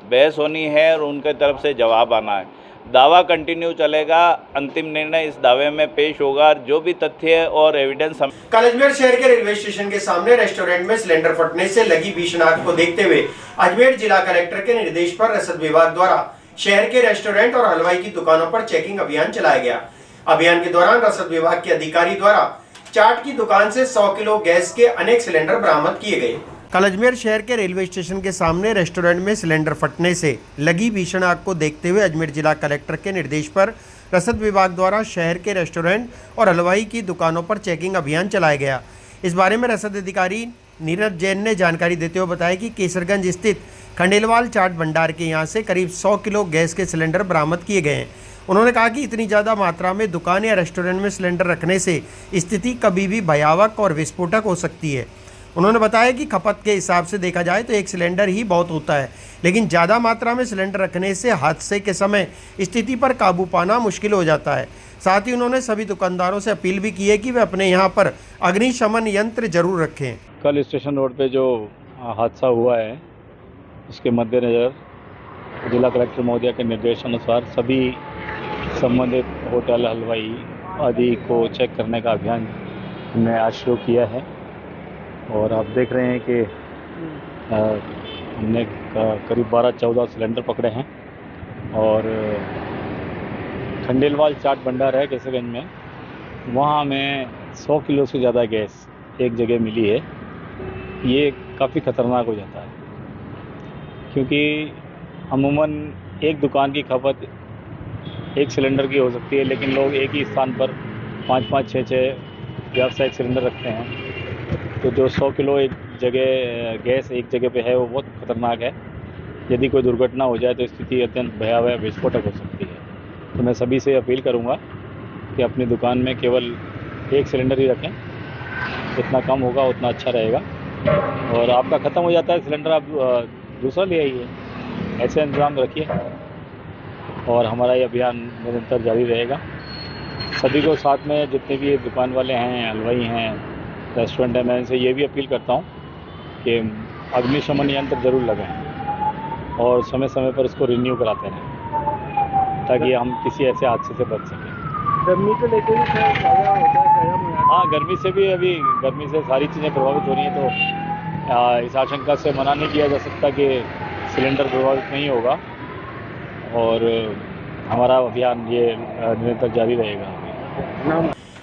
बहस होनी है और उनके तरफ से जवाब आना है। दावा कंटिन्यू चलेगा, अंतिम निर्णय इस दावे में पेश होगा। जो भी तथ्य और एविडेंस कल अजमेर शहर के रेलवे स्टेशन के सामने रेस्टोरेंट में सिलेंडर फटने से लगी भीषण आग को देखते हुए अजमेर जिला कलेक्टर के निर्देश पर रसद विभाग द्वारा शहर के रेस्टोरेंट और हलवाई की दुकानों पर चेकिंग अभियान चलाया गया। अभियान के दौरान रसद विभाग के अधिकारी द्वारा चाट की दुकान से 100 किलो गैस के अनेक सिलेंडर बरामद किए गए। कल अजमेर शहर के रेलवे स्टेशन के सामने रेस्टोरेंट में सिलेंडर फटने से लगी भीषण आग को देखते हुए अजमेर जिला कलेक्टर के निर्देश पर रसद विभाग द्वारा शहर के रेस्टोरेंट और हलवाई की दुकानों पर चेकिंग अभियान चलाया गया। इस बारे में रसद अधिकारी नीरज जैन ने जानकारी देते हुए बताया कि केसरगंज स्थित खंडेलवाल चाट भंडार के यहां से करीब 100 किलो गैस के सिलेंडर बरामद किए गए हैं। उन्होंने कहा कि इतनी ज़्यादा मात्रा में दुकान या रेस्टोरेंट में सिलेंडर रखने से स्थिति कभी भी भयावह और विस्फोटक हो सकती है। उन्होंने बताया कि खपत के हिसाब से देखा जाए तो एक सिलेंडर ही बहुत होता है, लेकिन ज़्यादा मात्रा में सिलेंडर रखने से हादसे के समय स्थिति पर काबू पाना मुश्किल हो जाता है। साथ ही उन्होंने सभी दुकानदारों से अपील भी की है कि वे अपने यहाँ पर अग्निशमन यंत्र जरूर रखें। कल स्टेशन रोड पे जो हादसा हुआ है उसके मद्देनज़र जिला कलेक्टर महोदय के निर्देशानुसार सभी संबंधित होटल, हलवाई आदि को चेक करने का अभियान हमने आज शुरू किया है। और आप देख रहे हैं कि हमने करीब 12-14 सिलेंडर पकड़े हैं। और खंडेलवाल चाट भंडार है केसरगंज में, वहाँ हमें 100 किलो से ज़्यादा गैस एक जगह मिली है। ये काफ़ी ख़तरनाक हो जाता है क्योंकि अमूमन एक दुकान की खपत एक सिलेंडर की हो सकती है, लेकिन लोग एक ही स्थान पर 5-5, 6-6 व्यावसायिक सिलेंडर रखते हैं। तो जो 100 किलो एक जगह गैस एक जगह पे है वो बहुत ख़तरनाक है। यदि कोई दुर्घटना हो जाए तो स्थिति अत्यंत भयावह विस्फोटक हो सकती है। तो मैं सभी से अपील करूंगा कि अपनी दुकान में केवल एक सिलेंडर ही रखें, जितना कम होगा उतना अच्छा रहेगा। और आपका ख़त्म हो जाता है सिलेंडर, आप दूसरा ले आइए, ऐसे इंतज़ाम रखिए। और हमारा ये अभियान निरंतर जारी रहेगा। सभी को साथ में जितने भी दुकान वाले हैं, हलवाई हैं, रेस्टोरेंट है, मैं इनसे ये भी अपील करता हूँ कि अग्निशमन यंत्र ज़रूर लगाएं और समय समय पर इसको रिन्यू कराते रहें ताकि हम किसी ऐसे हादसे से बच सकें। गर्मी को लेकर भी हाँ, गर्मी से भी, अभी गर्मी से सारी चीज़ें प्रभावित हो रही हैं, तो इस आशंका से मना नहीं किया जा सकता कि सिलेंडर प्रभावित नहीं होगा। और हमारा अभियान ये निरंतर जारी रहेगा।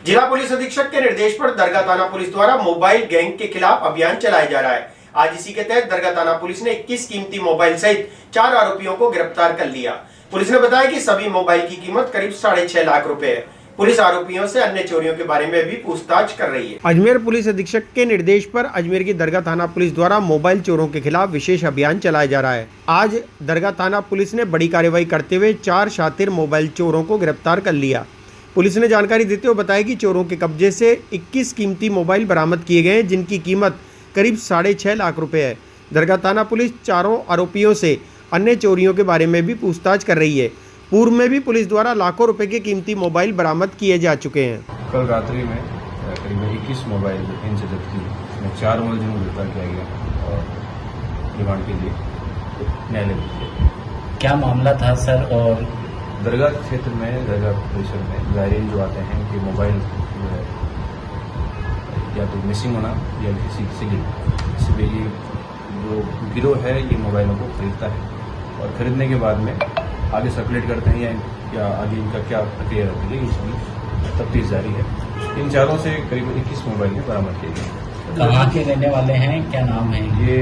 जिला पुलिस अधीक्षक के निर्देश पर दरगाह थाना पुलिस द्वारा मोबाइल गैंग के खिलाफ अभियान चलाया जा रहा है। आज इसी के तहत दरगाह थाना पुलिस ने 21 कीमती मोबाइल सहित 4 आरोपियों को गिरफ्तार कर लिया। पुलिस ने बताया कि सभी मोबाइल की कीमत करीब 6.5 लाख रुपए है। पुलिस आरोपियों से अन्य चोरियों के बारे में भी पूछताछ कर रही है। अजमेर पुलिस अधीक्षक के निर्देश पर अजमेर की दरगाह थाना पुलिस द्वारा मोबाइल चोरों के खिलाफ विशेष अभियान चलाया जा रहा है। आज दरगाह थाना पुलिस ने बड़ी कार्रवाई करते हुए 4 शातिर मोबाइल चोरों को गिरफ्तार कर लिया। पुलिस ने जानकारी देते हुए बताया कि चोरों के कब्जे से 21 कीमती मोबाइल बरामद किए गए हैं, जिनकी कीमत करीब 6.5 लाख रुपए है। दरगाह थाना पुलिस चारों आरोपियों से अन्य चोरियों के बारे में भी पूछताछ कर रही है। पूर्व में भी पुलिस द्वारा लाखों रुपए के कीमती मोबाइल बरामद किए जा चुके हैं। कल रात्रि में करीब 21 मोबाइल इनसे जब्त की, इसमें 4 मुलजिमों को गिरफ्तार किया गया और रिमांड के लिए न्यायालय भेजा। क्या मामला था सर? और दरगाह क्षेत्र में, दरगाह परिसर में ज़ायरीन जो आते हैं कि मोबाइल जो है या तो मिसिंग होना या किसी से गिर, इसलिए ये जो गिरोह है ये मोबाइलों को खरीदता है और ख़रीदने के बाद में आगे सर्कुलेट करते हैं या आगे इनका क्या प्रक्रिया रहती है, इसकी तफ्तीश जारी है। इन चारों से करीब 21 मोबाइल बरामद किए गए। कहाँ के रहने वाले हैं, क्या नाम है? ये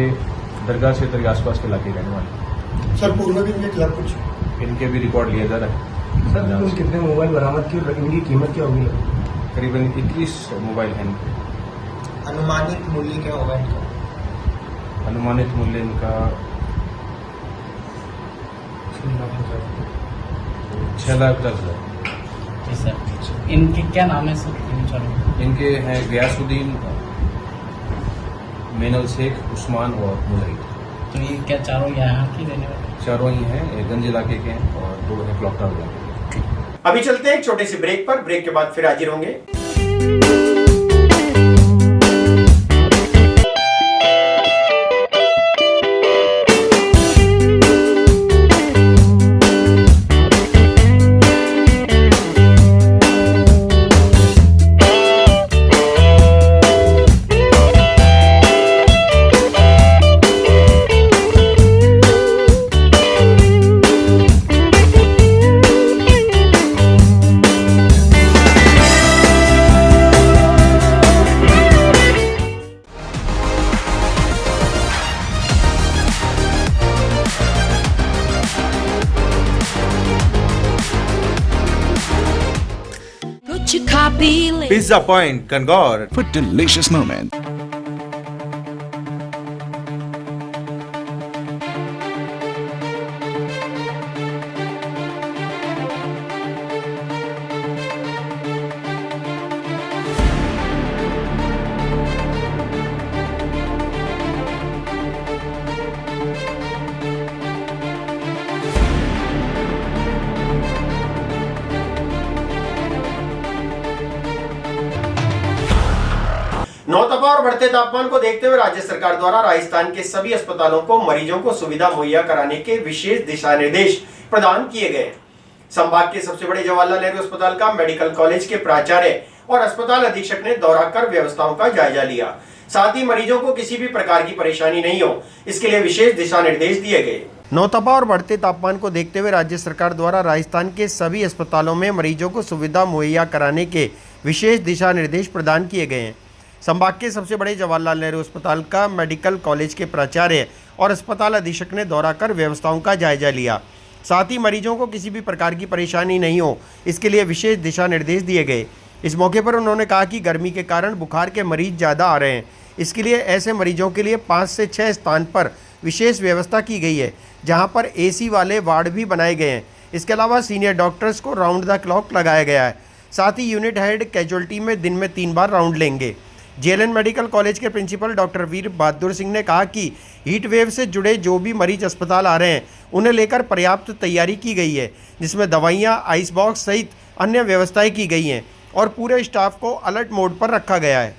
दरगाह क्षेत्र के आसपास के इलाके रहने वाले। सर पूर्व भी इनके खिलाफ कुछ इनके भी रिकॉर्ड लिया जा रहा है। सर कुल कितने मोबाइल बरामद किए और इनकी कीमत क्या होगी? करीबन 21 मोबाइल हैं। अनुमानित मूल्य क्या होगा इनका? अनुमानित मूल्य इनका 6,10,000। जी सर, इनके क्या नाम है सर? इनके हैं गयासुद्दीन, मेनल शेख, उस्मान और मुजाहिद। तो ये क्या चारों यहाँ की रहने वाले? चारों ही हैं, एक गंज इलाके के हैं और 2 हैं क्लॉकटाउन इलाके के। अभी चलते हैं एक छोटे से ब्रेक पर। ब्रेक के बाद फिर हाजिर होंगे। Pizza Point, Kangor. For delicious moments. नौतपा और बढ़ते तापमान को देखते हुए राज्य सरकार द्वारा राजस्थान के सभी अस्पतालों को मरीजों को सुविधा मुहैया कराने के विशेष दिशा निर्देश प्रदान किए गए। संभाग के सबसे बड़े जवाहरलाल नेहरू अस्पताल का मेडिकल कॉलेज के प्राचार्य और अस्पताल अधीक्षक ने दौरा कर व्यवस्थाओं का जायजा लिया। साथ ही मरीजों को किसी भी प्रकार की परेशानी नहीं हो, इसके लिए विशेष दिशा निर्देश दिए गए। नौतपा और बढ़ते तापमान को देखते हुए राज्य सरकार द्वारा राजस्थान के सभी अस्पतालों में मरीजों को सुविधा मुहैया कराने के विशेष दिशा निर्देश प्रदान किए गए हैं। संभाग के सबसे बड़े जवाहरलाल नेहरू अस्पताल का मेडिकल कॉलेज के प्राचार्य और अस्पताल अधीक्षक ने दौरा कर व्यवस्थाओं का जायजा लिया। साथ ही मरीजों को किसी भी प्रकार की परेशानी नहीं हो, इसके लिए विशेष दिशा निर्देश दिए गए। इस मौके पर उन्होंने कहा कि गर्मी के कारण बुखार के मरीज ज़्यादा आ रहे हैं, इसके लिए ऐसे मरीजों के लिए 5 से 6 स्थान पर विशेष व्यवस्था की गई है, जहाँ पर AC वाले वार्ड भी बनाए गए हैं। इसके अलावा सीनियर डॉक्टर्स को राउंड द क्लॉक लगाया गया है। साथ ही यूनिट हेड कैजुअल्टी में दिन में 3 बार राउंड लेंगे। JLN मेडिकल कॉलेज के प्रिंसिपल डॉक्टर वीर बहादुर सिंह ने कहा कि हीट वेव से जुड़े जो भी मरीज अस्पताल आ रहे हैं उन्हें लेकर पर्याप्त तैयारी की गई है, जिसमें दवाइयां, आइस बॉक्स सहित अन्य व्यवस्थाएं की गई हैं और पूरे स्टाफ को अलर्ट मोड पर रखा गया है।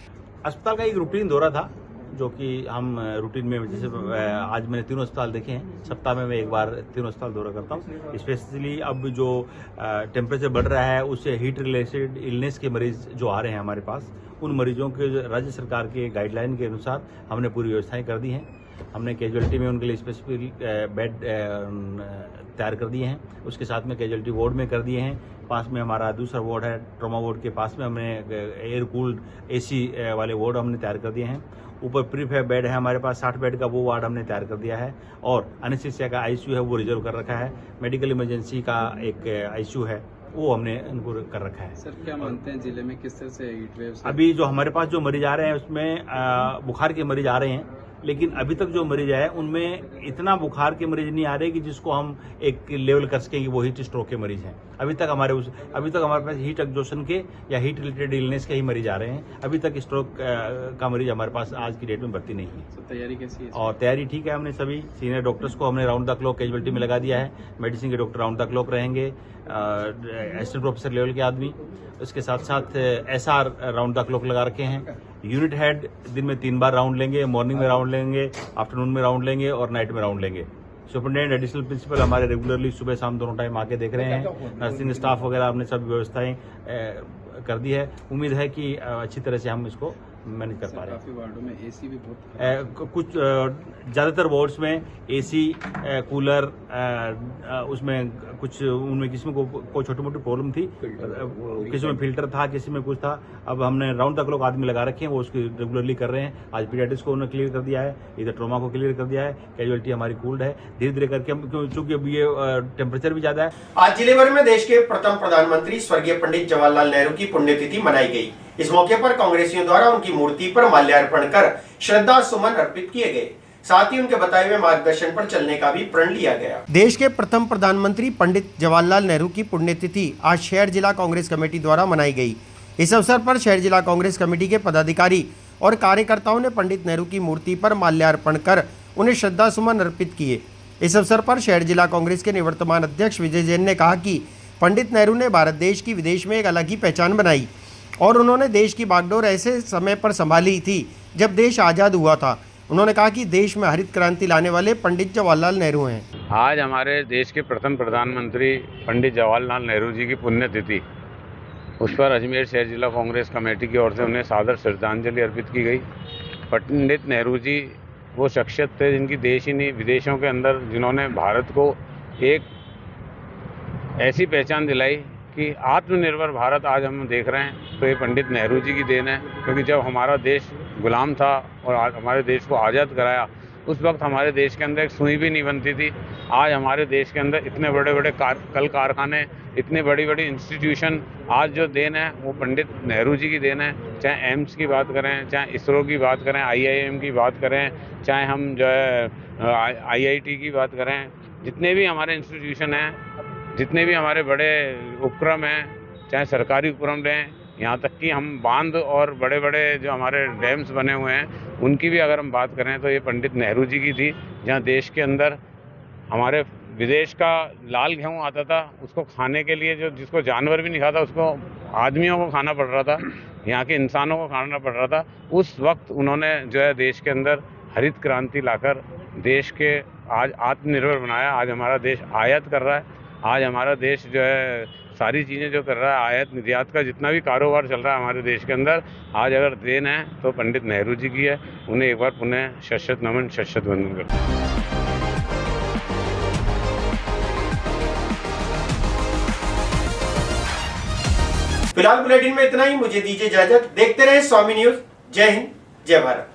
अस्पताल का एक रूटीन दौरा था, जो कि हम रूटीन में जैसे आज मैंने 3 अस्पताल देखे हैं। सप्ताह में मैं एक बार 3 अस्पताल दौरा करता हूँ। स्पेशली अब जो टेम्परेचर बढ़ रहा है, उससे हीट रिलेटेड इलनेस के मरीज जो आ रहे हैं हमारे पास, उन मरीजों के राज्य सरकार के गाइडलाइन के अनुसार हमने पूरी व्यवस्थाएं कर दी हैं। हमने कैजुअलिटी में उनके लिए स्पेसिफिक बेड तैयार कर दिए हैं, उसके साथ में कैजुअलिटी वार्ड में कर दिए हैं। पास में हमारा दूसरा वार्ड है, ट्रॉमा वार्ड के पास में हमने एयर कूल्ड AC वाले वार्ड हमने तैयार कर दिए हैं। ऊपर प्रीफैब बेड है हमारे पास 60 बेड का, वो वार्ड हमने तैयार कर दिया है। और एनेस्थीसिया का ICU है, वो रिजर्व कर रखा है। मेडिकल इमरजेंसी का एक ICU है, वो हमने इनको कर रखा है। सर, क्या मानते हैं जिले में किस तरह से हीट वेव से? अभी जो हमारे पास जो मरीज आ रहे हैं उसमें बुखार के मरीज आ रहे हैं, लेकिन अभी तक जो मरीज आए उनमें इतना बुखार के मरीज नहीं आ रहे कि जिसको हम एक लेवल कर सकें कि वो हीट स्ट्रोक के मरीज हैं। अभी तक हमारे पास हीट एग्जॉशन के या हीट रिलेटेड इलनेस के ही मरीज आ रहे हैं। अभी तक स्ट्रोक का मरीज हमारे पास आज की डेट में भर्ती नहीं है। तो तैयारी कैसी है? और तैयारी ठीक है। हमने सभी सीनियर डॉक्टर्स को हमने राउंड द क्लॉक कैजुअलिटी में लगा दिया है। मेडिसिन के डॉक्टर राउंड द क्लॉक रहेंगे, असिस्टेंट प्रोफेसर लेवल के आदमी, उसके साथ साथ SR राउंड द क्लॉक लगा रखे हैं। यूनिट हेड दिन में 3 बार राउंड लेंगे, मॉर्निंग में राउंड लेंगे, आफ्टरनून में राउंड लेंगे और नाइट में राउंड लेंगे। सुपरिटेंडेंट एडिशनल प्रिंसिपल हमारे रेगुलरली सुबह शाम दोनों टाइम आके देख रहे हैं। नर्सिंग स्टाफ वगैरह हमने सब व्यवस्थाएं कर दी है। उम्मीद है कि अच्छी तरह से हम इसको मैनेज कर पा रहे हैं। काफी वार्डों में AC भी बहुत कुछ ज़्यादातर वार्ड्स में AC कूलर, उसमें कुछ उनमें किसी में कोई छोटी मोटी प्रॉब्लम थी, किसी में फिल्टर था, किसी में कुछ था। अब हमने राउंड द क्लॉक आदमी लगा रखे हैं, वो उसकी रेगुलरली कर रहे हैं। आज पीडियाट्रिक्स को उन्होंने क्लियर कर दिया है, इधर ट्रॉमा को क्लियर कर दिया है, कैजुअलिटी हमारी कूल्ड है। धीरे धीरे करके हम, क्योंकि अब ये टेम्परेचर भी ज़्यादा है। आज जिले भर में देश के प्रथम प्रधानमंत्री स्वर्गीय पंडित जवाहरलाल नेहरू की पुण्यतिथि मनाई गई। इस मौके पर कांग्रेसियों द्वारा उनकी मूर्ति पर माल्यार्पण कर श्रद्धा सुमन अर्पित किए गए। साथ ही उनके बताए हुए मार्गदर्शन पर चलने का भी प्रण लिया गया। देश के प्रथम प्रधानमंत्री पंडित जवाहरलाल नेहरू की पुण्यतिथि आज शहर जिला कांग्रेस कमेटी द्वारा मनाई गई। इस अवसर पर शहर जिला कांग्रेस कमेटी के पदाधिकारी और कार्यकर्ताओं ने पंडित नेहरू की मूर्ति पर माल्यार्पण कर उन्हें श्रद्धा सुमन अर्पित किए। इस अवसर पर शहर जिला कांग्रेस के निवर्तमान अध्यक्ष विजय जैन ने कहा कि पंडित नेहरू ने भारत देश की विदेश में एक अलग ही पहचान बनाई और उन्होंने देश की बागडोर ऐसे समय पर संभाली थी जब देश आज़ाद हुआ था। उन्होंने कहा कि देश में हरित क्रांति लाने वाले पंडित जवाहरलाल नेहरू हैं। आज हमारे देश के प्रथम प्रधानमंत्री पंडित जवाहरलाल नेहरू जी की पुण्यतिथि, उस पर अजमेर शहर जिला कांग्रेस कमेटी की ओर से उन्हें सादर श्रद्धांजलि अर्पित की गई। पंडित नेहरू जी वो शख्सियत थे जिनकी देश ही नहीं विदेशों के अंदर जिन्होंने भारत को एक ऐसी पहचान दिलाई कि आत्मनिर्भर भारत आज हम देख रहे हैं, तो ये पंडित नेहरू जी की देन है। क्योंकि जब हमारा देश गुलाम था और हमारे देश को आज़ाद कराया, उस वक्त हमारे देश के अंदर एक सुई भी नहीं बनती थी। आज हमारे देश के अंदर इतने बड़े बड़े कल कारखाने, इतने बड़ी बड़ी इंस्टीट्यूशन, आज जो देन है वो पंडित नेहरू जी की देन है। चाहे एम्स की बात करें, चाहे इसरो की बात करें, IIM की बात करें, चाहे हम जो है IIT की बात करें, जितने भी हमारे इंस्टीट्यूशन हैं, जितने भी हमारे बड़े उपक्रम हैं, चाहे सरकारी उपक्रम रहें, यहाँ तक कि हम बांध और बड़े बड़े जो हमारे डैम्स बने हुए हैं उनकी भी अगर हम बात करें तो ये पंडित नेहरू जी की थी। जहाँ देश के अंदर हमारे विदेश का लाल गेहूँ आता था, उसको खाने के लिए जो जिसको जानवर भी नहीं खाता उसको आदमियों को खाना पड़ रहा था, यहाँ के इंसानों को खाना पड़ रहा था। उस वक्त उन्होंने जो है देश के अंदर हरित क्रांति लाकर देश के आज आत्मनिर्भर बनाया। आज हमारा देश आयात कर रहा है। आज हमारा देश जो है सारी चीज़ें जो कर रहा है, आयात निर्यात का जितना भी कारोबार चल रहा है हमारे देश के अंदर, आज अगर देन है तो पंडित नेहरू जी की है। उन्हें एक बार पुनः शत नमन, शत वंदन करता हूं। फिलहाल बुलेटिन में इतना ही। मुझे दीजिए इजाजत। देखते रहे स्वामी न्यूज। जय हिंद, जय भारत।